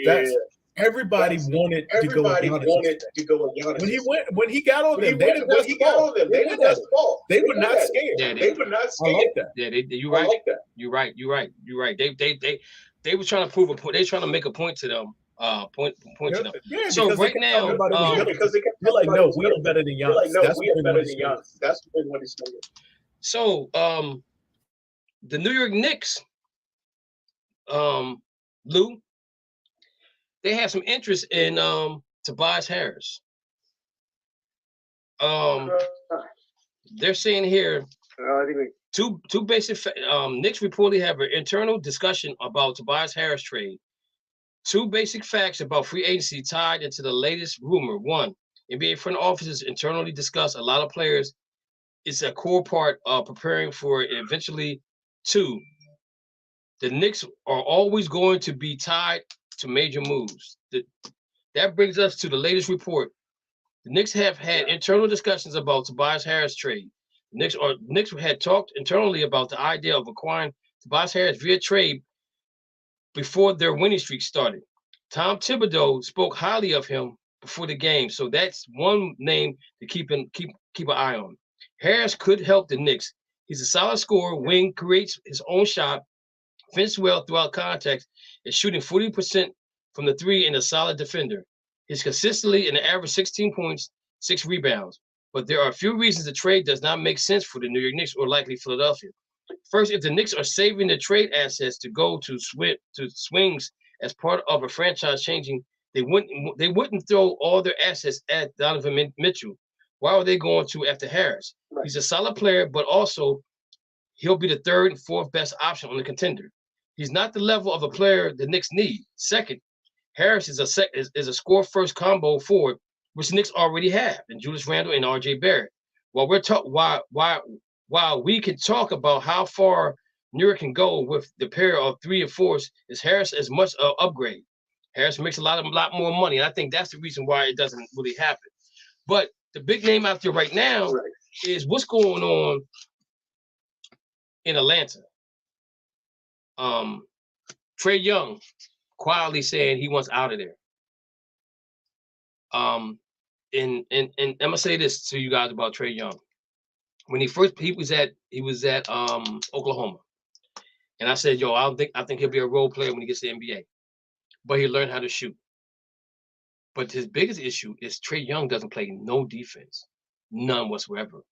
That's everybody wanted to go with Giannis. When he got on them, they didn't have the ball. They were not scared. They were not scared. I like that. Yeah, you're right. You're right. They were trying to prove a point. They were trying to make a point to them. Point to them. Yeah, so right now, because they're like, no, we are better than Giannis. That's what they want to say. So the New York Knicks, Lou, they have some interest in Tobias Harris. They're saying here two basic Knicks reportedly have an internal discussion about Tobias Harris trade. 2 basic facts about free agency tied into the latest rumor. 1, NBA front offices internally discuss a lot of players. It's a core part of preparing for it eventually. 2, the Knicks are always going to be tied to major moves. That brings us to the latest report. The Knicks have had internal discussions about Tobias Harris trade. The Knicks had talked internally about the idea of acquiring Tobias Harris via trade before their winning streak started. Tom Thibodeau spoke highly of him before the game, so that's one name to keep an eye on. Harris could help the Knicks. He's a solid scorer, wing, creates his own shot, finishes well throughout contact, is shooting 40% from the 3 and a solid defender. He's consistently an average 16 points, 6 rebounds. But there are a few reasons the trade does not make sense for the New York Knicks or likely Philadelphia. First, if the Knicks are saving the trade assets to go to swings as part of a franchise changing, they wouldn't throw all their assets at Donovan Mitchell why are they going to after Harris? Right. He's a solid player, but also he'll be the third and fourth best option on the contender. He's not the level of a player the Knicks need. Second, Harris is a score first combo forward, which the Knicks already have, and Julius Randle and R.J. Barrett. While we can talk about how far New York can go with the pair of 3 and 4s, is Harris as much an upgrade. Harris makes a lot more money, and I think that's the reason why it doesn't really happen. But the big name out there right now is what's going on in Atlanta. Trae Young quietly saying he wants out of there. And I'm gonna say this to you guys about Trae Young. When he was at Oklahoma, and I said, yo, I think he'll be a role player when he gets to the NBA, but he learned how to shoot. But his biggest issue is Trae Young doesn't play no defense, none whatsoever,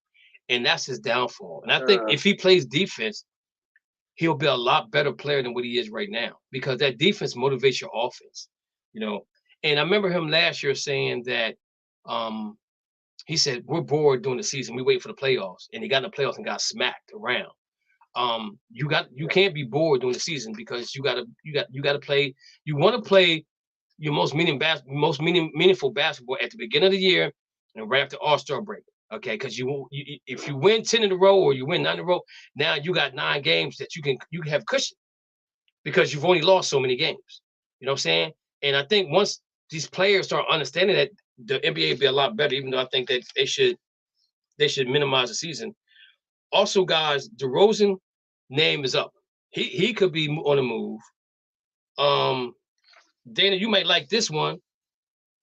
and that's his downfall. And I think if he plays defense, he'll be a lot better player than what he is right now, because that defense motivates your offense, you know. And I remember him last year saying that he said, we're bored during the season. We wait for the playoffs, and he got in the playoffs and got smacked around. You can't be bored during the season, because you gotta play. You want to play your most meaningful basketball at the beginning of the year and right after All-Star break. Okay, because if you win 10 in a row or you win 9 in a row, now you got 9 games that you can have cushion, because you've only lost so many games. You know what I'm saying? And I think once these players start understanding that, the NBA will be a lot better, even though I think that they should minimize the season. Also, guys, DeRozan name is up. He could be on the move. Dana, you might like this one.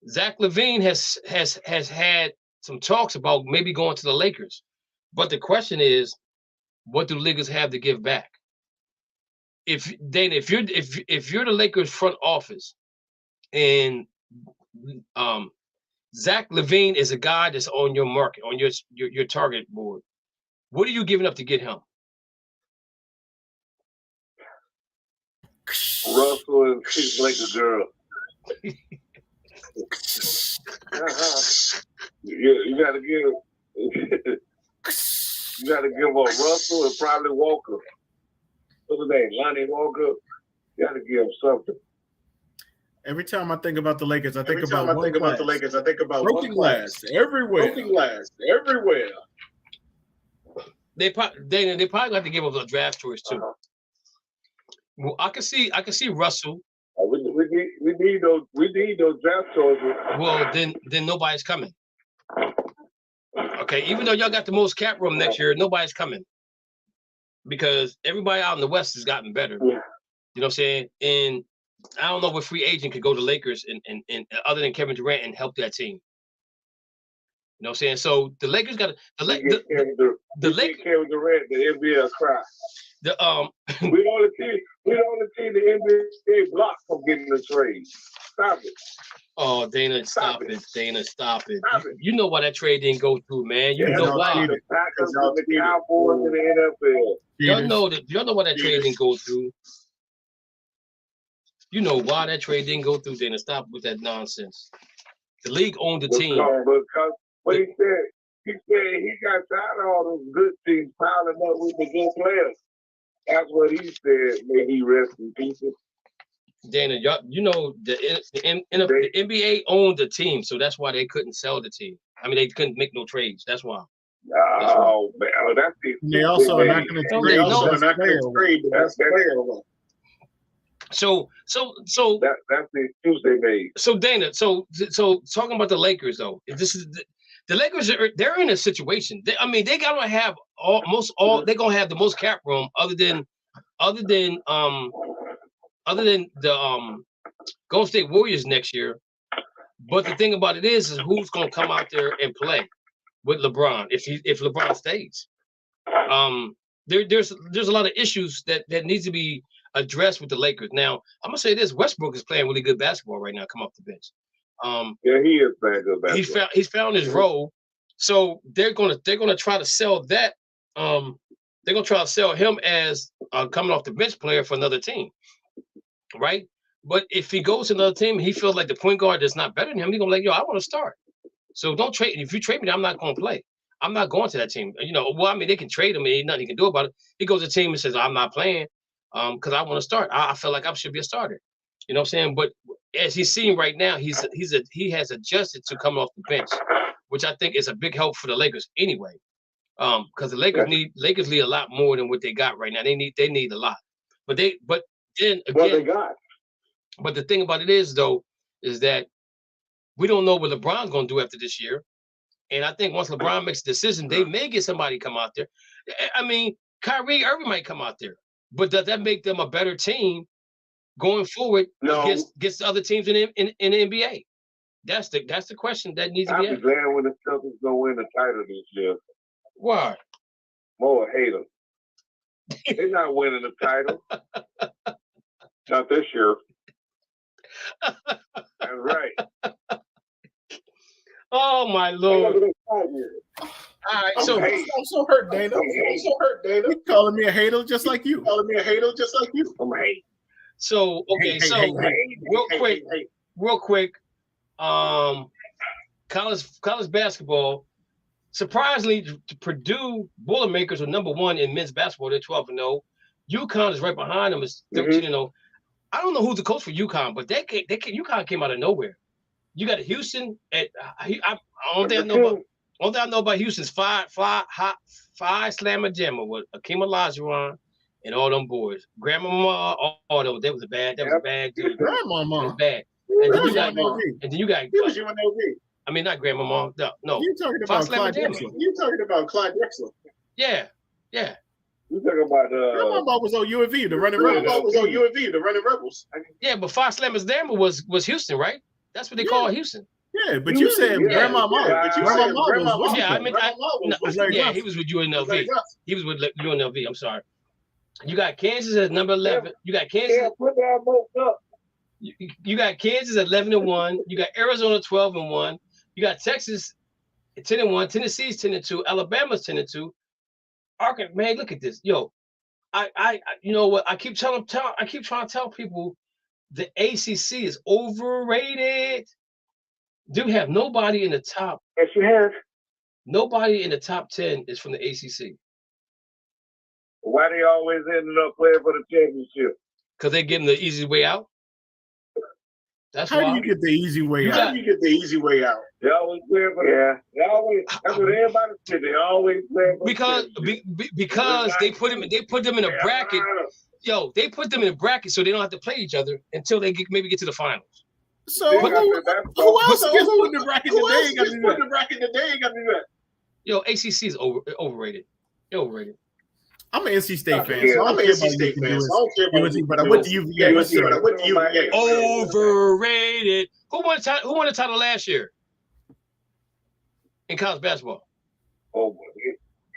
Zach LaVine has had some talks about maybe going to the Lakers, but the question is, what do Lakers have to give back? If you're the Lakers front office, and Zach LaVine is a guy that's on your market, on your target board, what are you giving up to get him? Russell and she's like a girl. You gotta give a Russell and probably Walker. What's his name? Lonnie Walker. You gotta give him something. Every time I think about the Lakers, I think about broken glass everywhere. Broken glass everywhere. They probably got to give up a draft choice too. Well, I can see Russell. We need those draft choices. Well, then nobody's coming. Okay, even though y'all got the most cap room next year, nobody's coming, because everybody out in the West has gotten better. Yeah. You know what I'm saying? And I don't know if a free agent could go to Lakers and other than Kevin Durant and help that team. You know what I'm saying? So the Lakers got the Lakers. Kevin Durant, the NBA cry. We don't see the NBA block from getting the trade. Stop it. Oh, Dana, stop it. Dana, stop it. You know why that trade didn't go through, man. You know why. The Packers, the Cowboys, and the NFL. Y'all know why that trade didn't go through. You know why that trade didn't go through, Dana. Stop with that nonsense. The league owned the team. Because what he said he got tired of all those good teams piling up with the good players. That's what he said. May he rest in peace. Dana, you know the NBA owned the team, so that's why they couldn't sell the team. I mean, they couldn't make no trades. That's why. Oh man, that's the. They also are not going to trade. That's player. So that's the excuse they made. So Dana, so talking about the Lakers though, if this is the Lakers, they're in a situation. They gotta have they're gonna have the most cap room other than the Golden State Warriors next year. But the thing about it is who's gonna come out there and play with LeBron if LeBron stays. There's a lot of issues that needs to be addressed with the Lakers. Now, I'm gonna say this: Westbrook is playing really good basketball right now. Come off the bench. Yeah, he is playing good basketball. He's found his role. So they're gonna try to sell that. They're gonna try to sell him as coming off the bench player for another team, right? But if he goes to another team, he feels like the point guard is not better than him. He's gonna be like, yo, I want to start. So don't trade. If you trade me, I'm not going to play. I'm not going to that team. Well, I mean, they can trade him. Ain't nothing he can do about it. He goes to the team and says, I'm not playing because I want to start. I feel like I should be a starter. You know what I'm saying? But as he's seen right now, he has adjusted to coming off the bench, which I think is a big help for the Lakers anyway. Because the Lakers need a lot more than what they got right now. They need a lot. But then again, they got. But the thing about it is that we don't know what LeBron's going to do after this year. And I think once LeBron makes a decision, they may get somebody come out there. I mean, Kyrie Irving might come out there. But does that make them a better team going forward against the other teams in the NBA? That's the question that needs to be asked. I'll be glad when the Celtics don't win the title this year. Why? More hate them. They're not winning the title. Not this year. That's right. Oh my Lord! All right, I'm so hurt, Dana. You calling me a hater just like you. I'm hate. So okay, real quick. College basketball. Surprisingly, the Purdue Boilermakers are #1 in men's basketball. They're 12-0. UConn is right behind them. Is 13-0. I don't know who's the coach for UConn, but UConn came out of nowhere. You got Houston at all I know about Houston's five slammer jammer with Akeem Olajuwon and all them boys. Grandmama, all them. That was a bad dude. Grandmama. Bad. And then you got He was UNLV. I mean, not Grandmama. No. You talking about Clyde Drexler? Yeah. You talking about Grandmama was on UNV, the running Rebels. Yeah, but Five Slammers Jammer was Houston, right? That's what they call Houston. Yeah, but you said Grandmama. Grandmama was he was with UNLV. He was with UNLV. I'm sorry. You got Kansas at number 11. You got Kansas. put that both up. You got Kansas at 11-1. You got Arizona 12-1. You got Texas at 10-1. Tennessee's 10-2. Alabama's 10-2. Arkansas, man, look at this. Yo, I you know what? I keep trying to tell people the ACC is overrated. Do have nobody in the top. Yes, you have. Nobody in the top 10 is from the ACC. Why they always ended up playing for the championship? Because they give them the easy way out. That's How why. do you get the easy way out? They always play for They always. That's what everybody said. They always play for because they put them in a bracket. Yo, they put them in a bracket so they don't have to play each other until they maybe get to the finals. So who else gets put in the bracket that they ain't got to do that? Yo, ACC is overrated. They're overrated. I'm an NC State fan, so I'm an NC State fan. I don't care about UNC, but I went to UVA. Overrated. Who won the title last year in college basketball? Oh,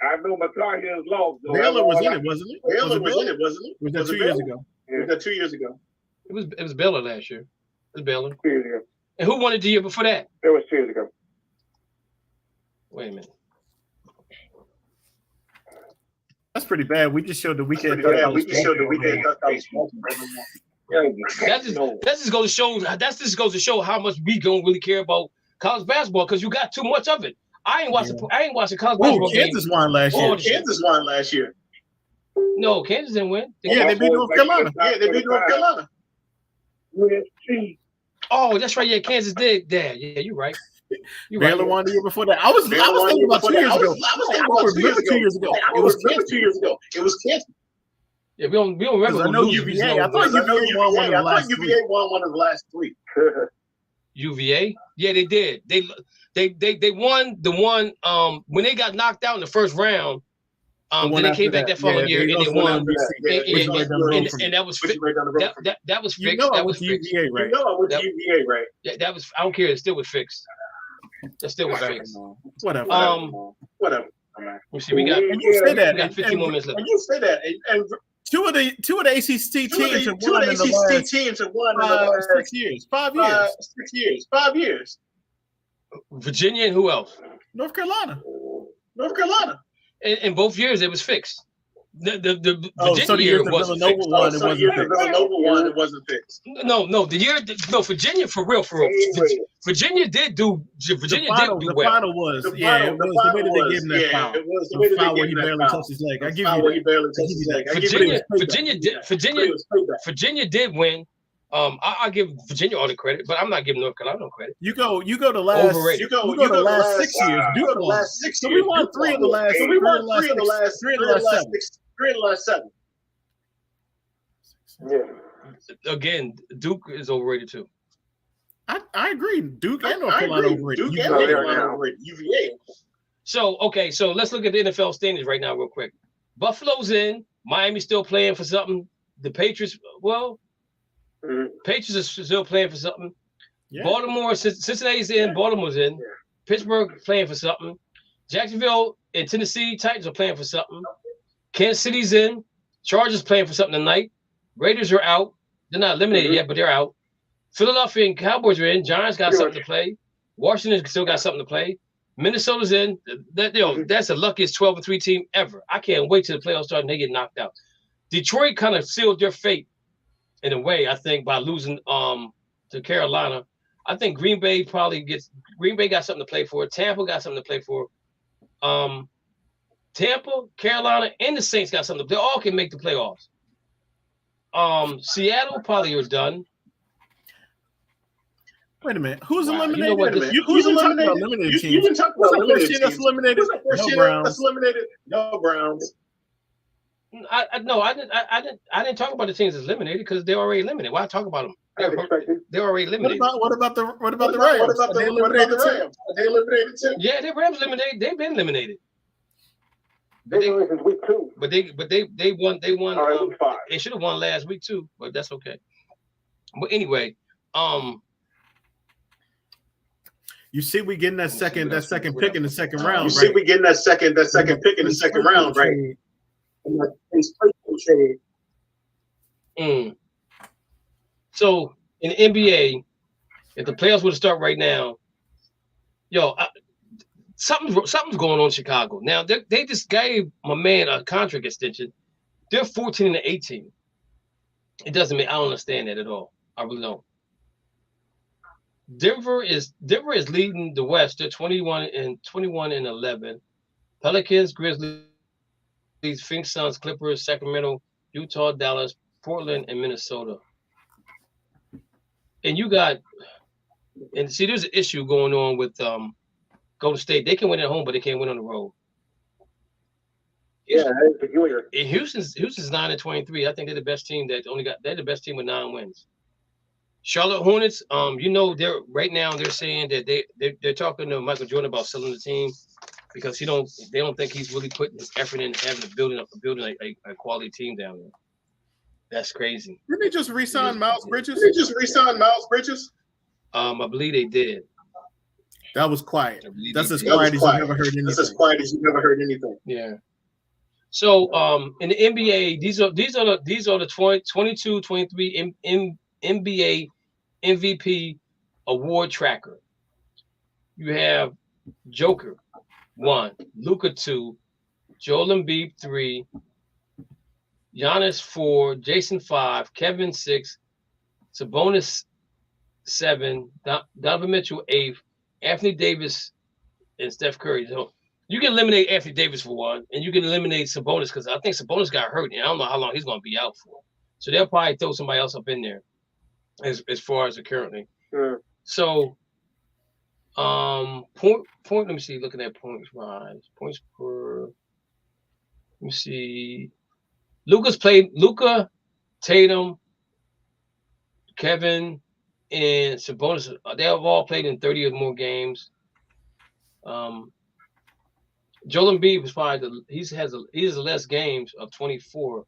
I know my Tar Heels lost. Baylor was in it, wasn't it? Was that 2 years ago? Was that 2 years ago? It was Baylor last year. It was Baylor. 2 years ago. And who won it the year before that? It was 2 years ago. Wait a minute. That's pretty bad. We just showed the weekend. That just goes to show how much we don't really care about college basketball because you got too much of it. I ain't watching college basketball. Kansas won last year. No, Kansas didn't win. They beat North Carolina. USC. Oh, that's right. Yeah, Kansas did. Yeah, you're right. Baylor won the year before that. I was thinking about 2 years ago. It was Kansas. Yeah, we don't remember. I know UVA. I thought UVA won one of the last three. UVA? Yeah, they did. They won the one when they got knocked out in the first round. Then they came back that following year and they won. And that was fixed. That was fixed. That was fixed. UVA, right? Yeah, that was. I don't care. It still was fixed. That still was fixed. Whatever. Whatever. We see. We got 15 more minutes left. And you say that, and two of the ACC teams have won in the last 6 years. 5 years. 6 years. 5 years. Virginia and who else? North Carolina. In both years, it was fixed. The so Virginia the year year the wasn't Villanova fixed. one, it wasn't fixed. Villanova one, it wasn't fixed. No, Virginia for real. Virginia did do The well. final was the way that they gave him that foul. It was the way that they foul where gave he him that barely foul. touched his leg. I give Foul you where he that. barely touched his leg. Virginia did win. I give Virginia all the credit, but I'm not giving North Carolina no credit. You go the last Overrated. you go the last 6 years. Duke won. So we won three of the last 7. Yeah. Again, Duke is overrated too. I agree. Duke and North Carolina overrated. Duke and North Carolina overrated. UVA. So let's look at the NFL standings right now real quick. Buffalo's in. Miami's still playing for something. The Patriots, Patriots are still playing for something. Yeah. Baltimore, Cincinnati's in. Baltimore's in. Yeah. Pittsburgh playing for something. Jacksonville and Tennessee Titans are playing for something. Kansas City's in. Chargers playing for something tonight. Raiders are out. They're not eliminated yet, but they're out. Philadelphia and Cowboys are in. Giants got something to play. Washington still got something to play. Minnesota's in. That's the luckiest 12-3 team ever. I can't wait till the playoffs start and they get knocked out. Detroit kind of sealed their fate in a way, I think, by losing to Carolina. I think Green Bay got something to play for. Tampa got something to play for. Tampa, Carolina, and the Saints got something to play. They all can make the playoffs. Seattle probably are done. Wait a minute. Who's eliminated? You know what, Who's eliminated? You've been talking about eliminated teams. That's eliminated. No Browns. That's eliminated. No Browns. I didn't talk about the teams that's eliminated because they're already eliminated. Why talk about them? They're already eliminated. What about the Rams? What about the Rams? Are they eliminated too? Yeah, the Rams eliminated. They've been eliminated. They've been eliminated since week 2. But they won. All right, week 5. They should have won last week too, but that's okay. But anyway, you see, we getting that second pick in the second round. You see, we getting that second pick in the second round, right? So in the NBA, if the playoffs were to start right now, something's going on in Chicago. Now they just gave my man a contract extension. They're 14-18. It doesn't mean I don't understand that at all. I really don't. Denver is leading the West. They're 21-11. Pelicans, Grizzlies, Phoenix Suns, Clippers, Sacramento, Utah, Dallas, Portland, and Minnesota. And see, there's an issue going on with Golden State. They can win at home, but they can't win on the road. Yeah, that's peculiar. And Houston's 9-23. I think they're the best team they're the best team with 9 wins. Charlotte Hornets, they're right now they're saying that they're talking to Michael Jordan about selling the team because they don't think he's really putting his effort in having building a quality team down there. That's crazy. Didn't they just re-sign Miles Bridges? I believe they did. That was quiet. That's as quiet as you've ever heard anything. That's as quiet as you've ever heard anything. Yeah. So in the NBA, these are the 22-23 NBA MVP award tracker. You have Joker 1, Luka 2, Joel Embiid 3, Giannis 4, Jason 5, Kevin 6, Sabonis 7, Donovan Mitchell 8, Anthony Davis, and Steph Curry. So you can eliminate Anthony Davis for one, and you can eliminate Sabonis because I think Sabonis got hurt, and I don't know how long he's going to be out for. So they'll probably throw somebody else up in there as far as currently. Sure. So point. Let me see. Looking at points rise, points per. Let me see. Luka, Tatum, Kevin, and Sabonis. They have all played in 30 or more games. Joel Embiid was probably he has less games of 24,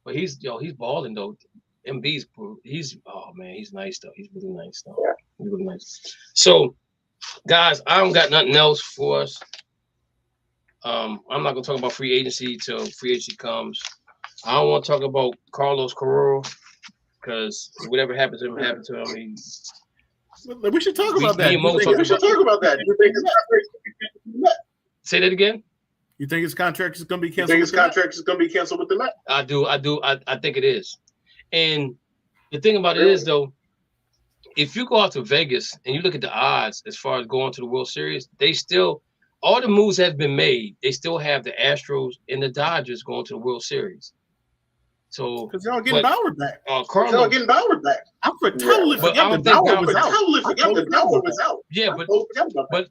but he's balling though. Embiid's he's nice though. He's really nice though. Yeah. He's really nice. So, guys, I don't got nothing else for us. I'm not gonna talk about free agency till free agency comes. I don't want to talk about Carlos Correa because whatever happened to him happened to him. We should talk about that. We should talk about that. Say that again. You think his contract is going to be canceled? With the Mets? I do. I think it is. And the thing about it is, though, if you go out to Vegas and you look at the odds as far as going to the World Series, they still, all the moves have been made. They still have the Astros and the Dodgers going to the World Series. So because y'all getting Bauer back. Carlo getting Bauer back. I totally forget that Bauer was out. Yeah, but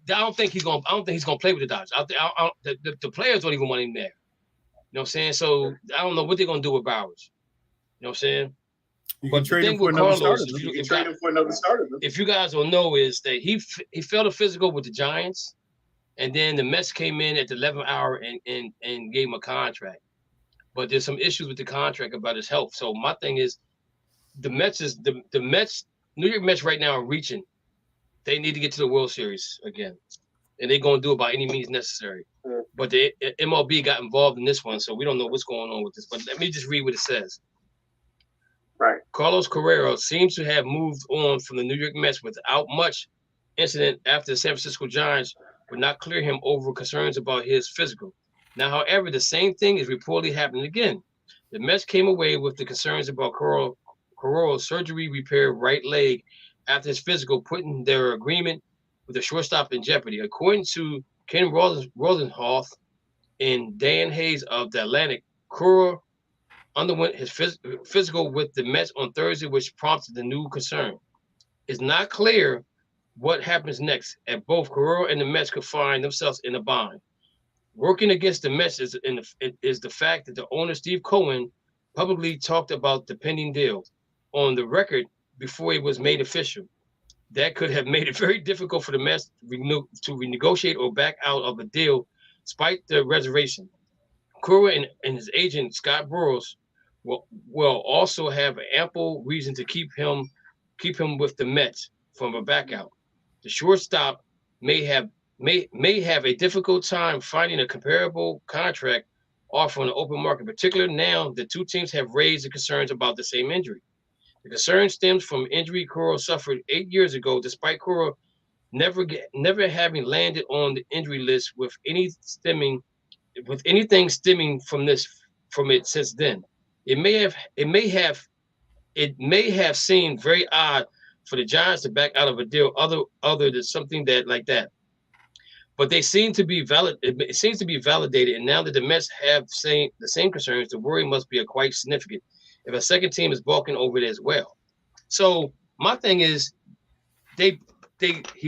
I don't think he's gonna. I don't think he's gonna play with the Dodgers. The players don't even want him there. You know what I'm saying? So I don't know what they're gonna do with Bowers. You know what I'm saying? You can trade him for another starter. If you guys don't know, is that he failed a physical with the Giants, and then the Mets came in at the 11th hour and gave him a contract. But there's some issues with the contract about his health. So my thing is, the New York Mets right now are reaching. They need to get to the World Series again, and they're going to do it by any means necessary. But the MLB got involved in this one, so we don't know what's going on with this. But let me just read what it says. Right. Carlos Correa seems to have moved on from the New York Mets without much incident after the San Francisco Giants would not clear him over concerns about his physical. Now, however, the same thing is reportedly happening again. The Mets came away with the concerns about Correa's surgery repair right leg after his physical, putting their agreement with the shortstop in jeopardy. According to Ken Rosenhoff and Dan Hayes of The Atlantic, Correa underwent his physical with the Mets on Thursday, which prompted the new concern. It's not clear what happens next, and both Correa and the Mets could find themselves in a bind. Working against the Mets is the fact that the owner, Steve Cohen, publicly talked about the pending deal on the record before it was made official. That could have made it very difficult for the Mets to renegotiate or back out of a deal, despite the reservation. Correa and his agent, Scott Boras, will also have ample reason to keep him with the Mets from a back out. The shortstop may have a difficult time finding a comparable contract offer on the open market, particularly now the two teams have raised the concerns about the same injury. The concern stems from injury Correa suffered 8 years ago, despite Correa never having landed on the injury list with anything stemming from it since then. It may have seemed very odd for the Giants to back out of a deal other than something like that. But they seem to be valid. It seems to be validated, and now that the Mets have the same concerns, the worry must be quite significant if a second team is balking over it as well. So my thing is, he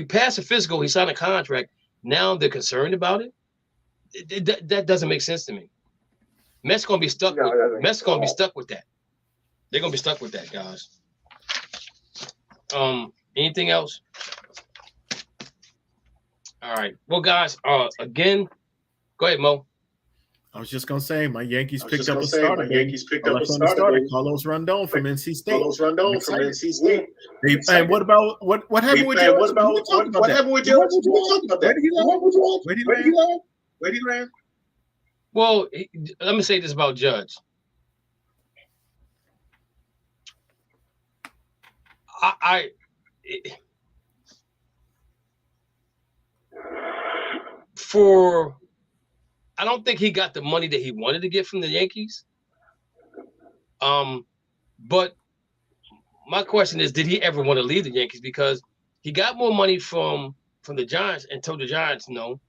passed a physical, he signed a contract. Now they're concerned about it. That doesn't make sense to me. Mets gonna be stuck. Mets gonna be stuck with that. They're gonna be stuck with that, guys. Anything else? All right. Well, guys, again, go ahead, Mo. I was just gonna say my Yankees picked up a starter. Carlos Rondon from NC State. And what happened with Judge? What happened with Judge? Where did he land? Well, let me say this about Judge. I don't think he got the money that he wanted to get from the Yankees. But my question is, did he ever want to leave the Yankees? Because he got more money from the Giants and told the Giants no.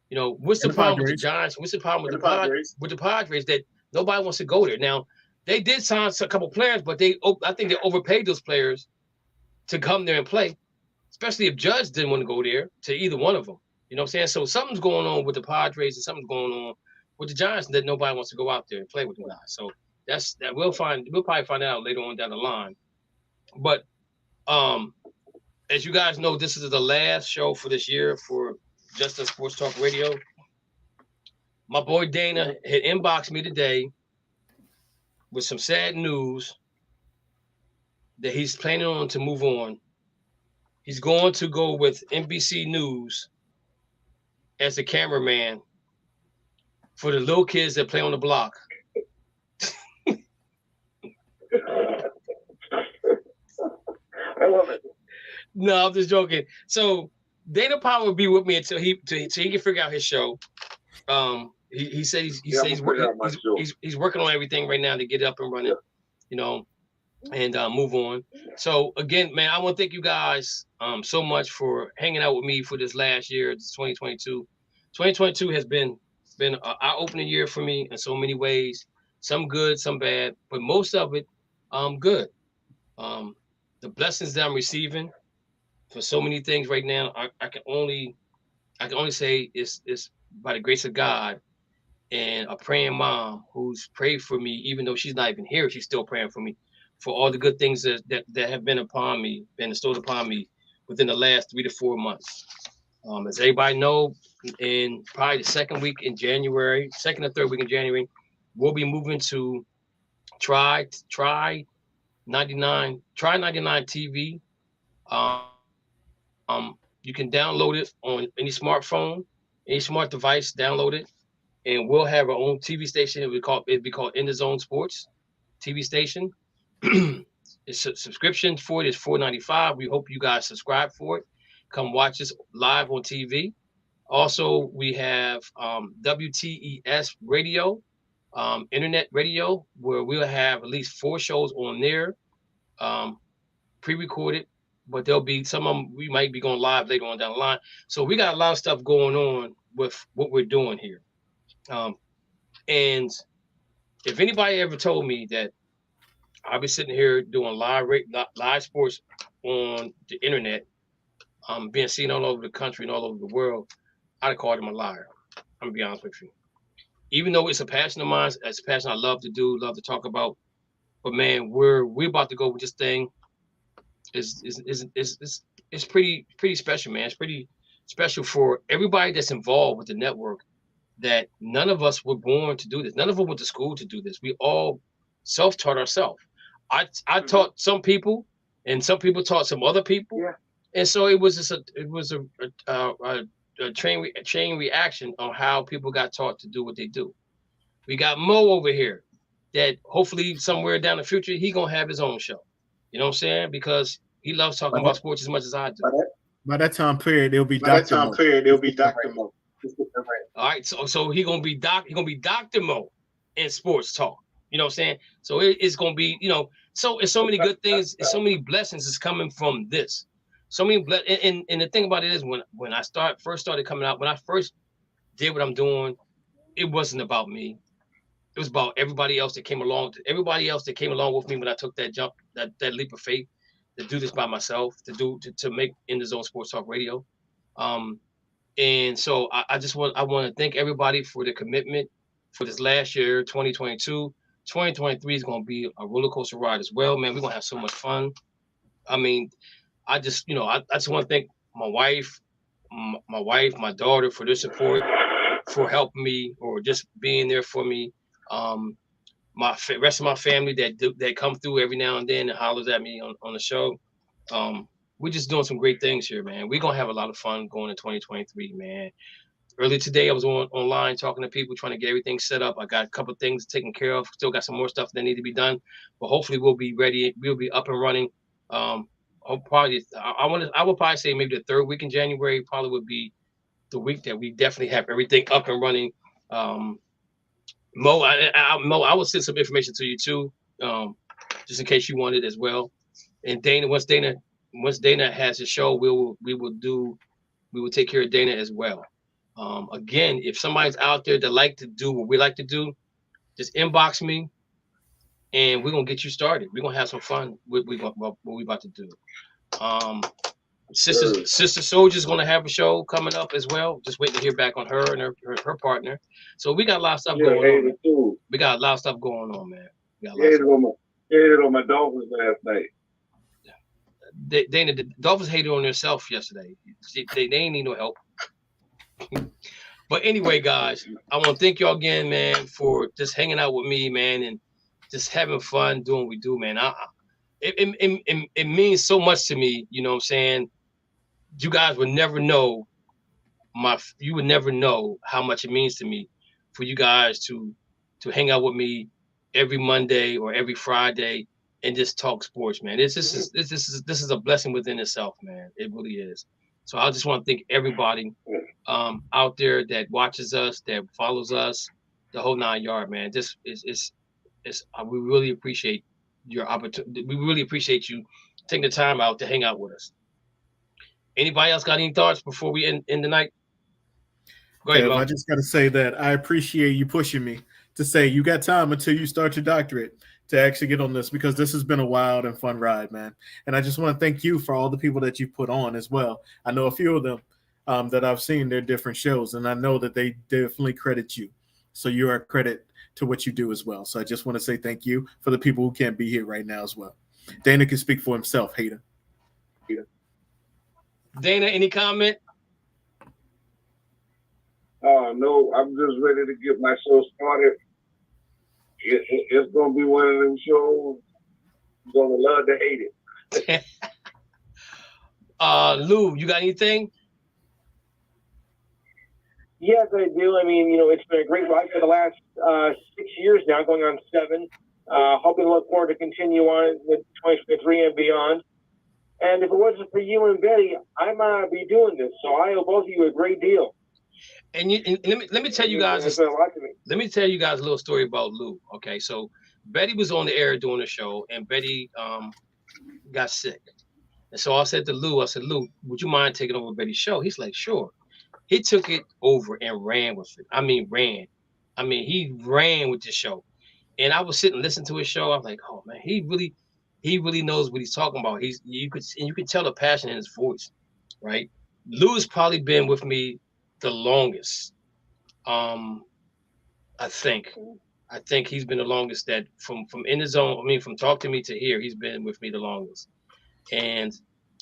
You know, what's the problem with the Giants? What's the problem with the Padres that nobody wants to go there? Now, they did sign a couple players, but I think they overpaid those players to come there and play, especially if Judge didn't want to go there to either one of them. You know what I'm saying? So something's going on with the Padres and something's going on with the Giants that nobody wants to go out there and play with them guys. So we'll probably find out later on down the line. But as you guys know, this is the last show for this year for Just Us Sports Talk Radio. My boy Dana had inboxed me today with some sad news that he's planning on to move on. He's going to go with NBC News as the cameraman for the little kids that play on the block. I love it. No, I'm just joking. So Dana Powell will be with me until he can figure out his show. He said he's working on everything right now to get it up and running, you know, and move on. So again, man, I want to thank you guys so much for hanging out with me for this last year, 2022. 2022 has been an eye-opening year for me in so many ways. Some good, some bad, but most of it good. The blessings that I'm receiving for so many things right now, I can only say it's by the grace of God and a praying mom who's prayed for me, even though she's not even here, she's still praying for me for all the good things that have been bestowed upon me within the last 3 to 4 months. As everybody know, in probably the second or third week in January, we'll be moving to Try 99 TV. You can download it on any smartphone, any smart device, download it, and we'll have our own TV station. It'll be called In the Zone Sports TV station. It's a subscription for it is $4.95. We hope you guys subscribe for it. Come watch us live on TV. Also, we have WTES radio, internet radio, where we'll have at least 4 shows on there, pre-recorded, but there'll be some of them we might be going live later on down the line. So we got a lot of stuff going on with what we're doing here. And if anybody ever told me that I'll be sitting here doing live sports on the internet, being seen all over the country and all over the world, I'd have called him a liar. I'm gonna be honest with you. Even though it's a passion of mine, it's a passion I love to do, love to talk about. But man, we're about to go with this thing. It's pretty special, man. It's pretty special for everybody that's involved with the network. That none of us were born to do this. None of us went to school to do this. We all self-taught ourselves. I taught some people, and some people taught some other people. Yeah. And so it was a chain reaction on how people got taught to do what they do. We got Mo over here that hopefully somewhere down the future, he gonna have his own show. You know what I'm saying? Because he loves talking about sports as much as I do. By that time period, it'll be Dr. Mo. All right, so he gonna be Dr. Mo in sports talk. You know what I'm saying? So it's gonna be, so it's so many good things, and so many blessings is coming from this. So many and the thing about it is when I first started coming out, when I first did what I'm doing, it wasn't about me. It was about everybody else that came along. Everybody else that came along with me when I took that jump, that leap of faith, to do this by myself, to make In the Zone Sports Talk Radio. And so I want to thank everybody for the commitment for this last year, 2022. 2023 is going to be a roller coaster ride as well, man. We're going to have so much fun. I mean, I just want to thank my wife, my daughter for their support, for helping me or just being there for me. Rest of my family that come through every now and then and hollers at me on the show. We're just doing some great things here, man. We're going to have a lot of fun going in 2023, man. Earlier today, I was online talking to people, trying to get everything set up. I got a couple of things taken care of. Still got some more stuff that need to be done. But hopefully we'll be ready. We'll be up and running. I would probably say maybe the 3rd week in January probably would be the week that we definitely have everything up and running. Mo, I will send some information to you too, just in case you want it as well. And Dana, once Dana has his show, we will take care of Dana as well. Again, if somebody's out there that like to do what we like to do, just inbox me, and we're gonna get you started. We're gonna have some fun with what we about to do. Sister Soldier's gonna have a show coming up as well. Just waiting to hear back on her and her partner. So we got a lot of stuff going on. We got a lot of stuff going on, man. Hated on my Dolphins last night. Dana, the Dolphins hated on themselves yesterday. They ain't need no help. But anyway, guys, I want to thank y'all again, man, for just hanging out with me, man, and just having fun doing what we do, man. It means so much to me, you know what I'm saying? You guys would never know you would never know how much it means to me for you guys to hang out with me every Monday or every Friday and just talk sports, man. This is a blessing within itself, man. It really is. So I just want to thank everybody. out there that watches us, that follows us, the whole 9 yard, man. This is we really appreciate your opportunity. We really appreciate you taking the time out to hang out with us. Anybody else got any thoughts before we end the night? Go ahead, Mo. I just got to say that I appreciate you pushing me to say you got time until you start your doctorate to actually get on this, because this has been a wild and fun ride, man. And I just want to thank you for all the people that you've put on as well. I know a few of them that I've seen their different shows, and I know that they definitely credit you. So you are a credit to what you do as well. So I just want to say thank you for the people who can't be here right now as well. Dana can speak for himself, hater. Dana, any comment? No, I'm just ready to get my show started. It's going to be one of them shows you're going to love to hate it. Lou, you got anything? Yes, I do. I mean, it's been a great ride for the last 6 years now, going on 7. Hoping to look forward to continue on with 2023 and beyond. And if it wasn't for you and Betty, I might not be doing this. So I owe both of you a great deal. And let me tell you guys. Let me tell you guys a little story about Lou. Okay, so Betty was on the air doing the show, and Betty got sick. And so I said to Lou, Lou, would you mind taking over Betty's show? He's like, sure. He took it over and ran with it. He ran with the show. And I was sitting and listening to his show. I was like, oh man, he really knows what he's talking about. You could tell the passion in his voice, right? Lou has probably been with me the longest. I think he's been the longest that from in the zone. From Talk to Me to here, he's been with me the longest. And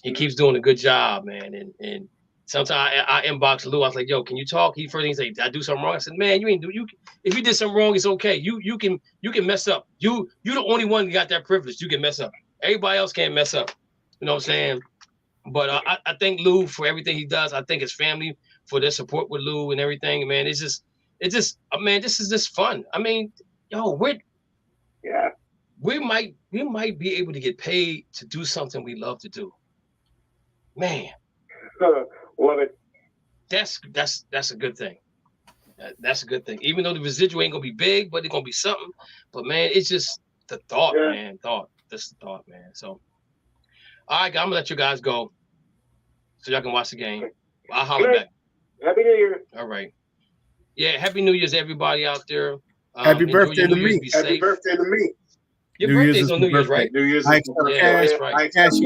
he keeps doing a good job, man. And sometimes I inbox Lou. I was like, yo, can you talk? He first thing he said, did I do something wrong? I said, man, if you did something wrong, it's okay. You can mess up. You're the only one that got that privilege. You can mess up. Everybody else can't mess up. You know what I'm saying? But I thank Lou for everything he does. I thank his family for their support with Lou and everything. Man, it's just man, this is just fun. I mean, yo, we might be able to get paid to do something we love to do. Man. Love it. That's a good thing. That's a good thing. Even though the residual ain't gonna be big, but it's gonna be something. But man, it's just the thought, man. Just the thought, man. So, all right, I'm gonna let you guys go so y'all can watch the game. I'll holler back. Happy New Year. All right. Yeah, Happy New Year's, everybody out there. Happy birthday to me. Happy birthday to me. Your birthday's on New Year's, right? New Year's. That's right. Cash,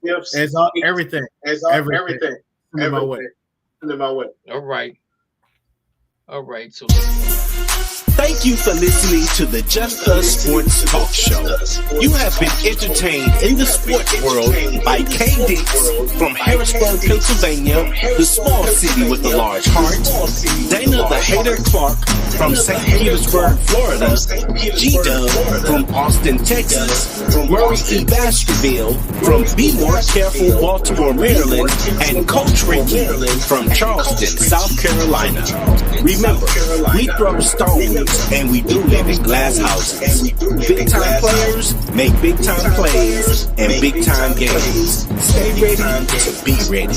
gifts, everything. Everything. In my way. All right. So Thank you for listening to the Just Us Sports Talk Show. You have been entertained in the sports world by K. Dix from Harrisburg, Pennsylvania, the small city with a large heart. Dana the Hater Clark from St. Petersburg, Florida. G-Dub from Austin, Texas. Murray E. Baskerville from Be More Careful, Baltimore, Maryland. And Coach Ricky from Charleston, South Carolina. Remember, we throw stones and we do live in glass houses. Big time players make big time plays and big time games. Stay ready to be ready.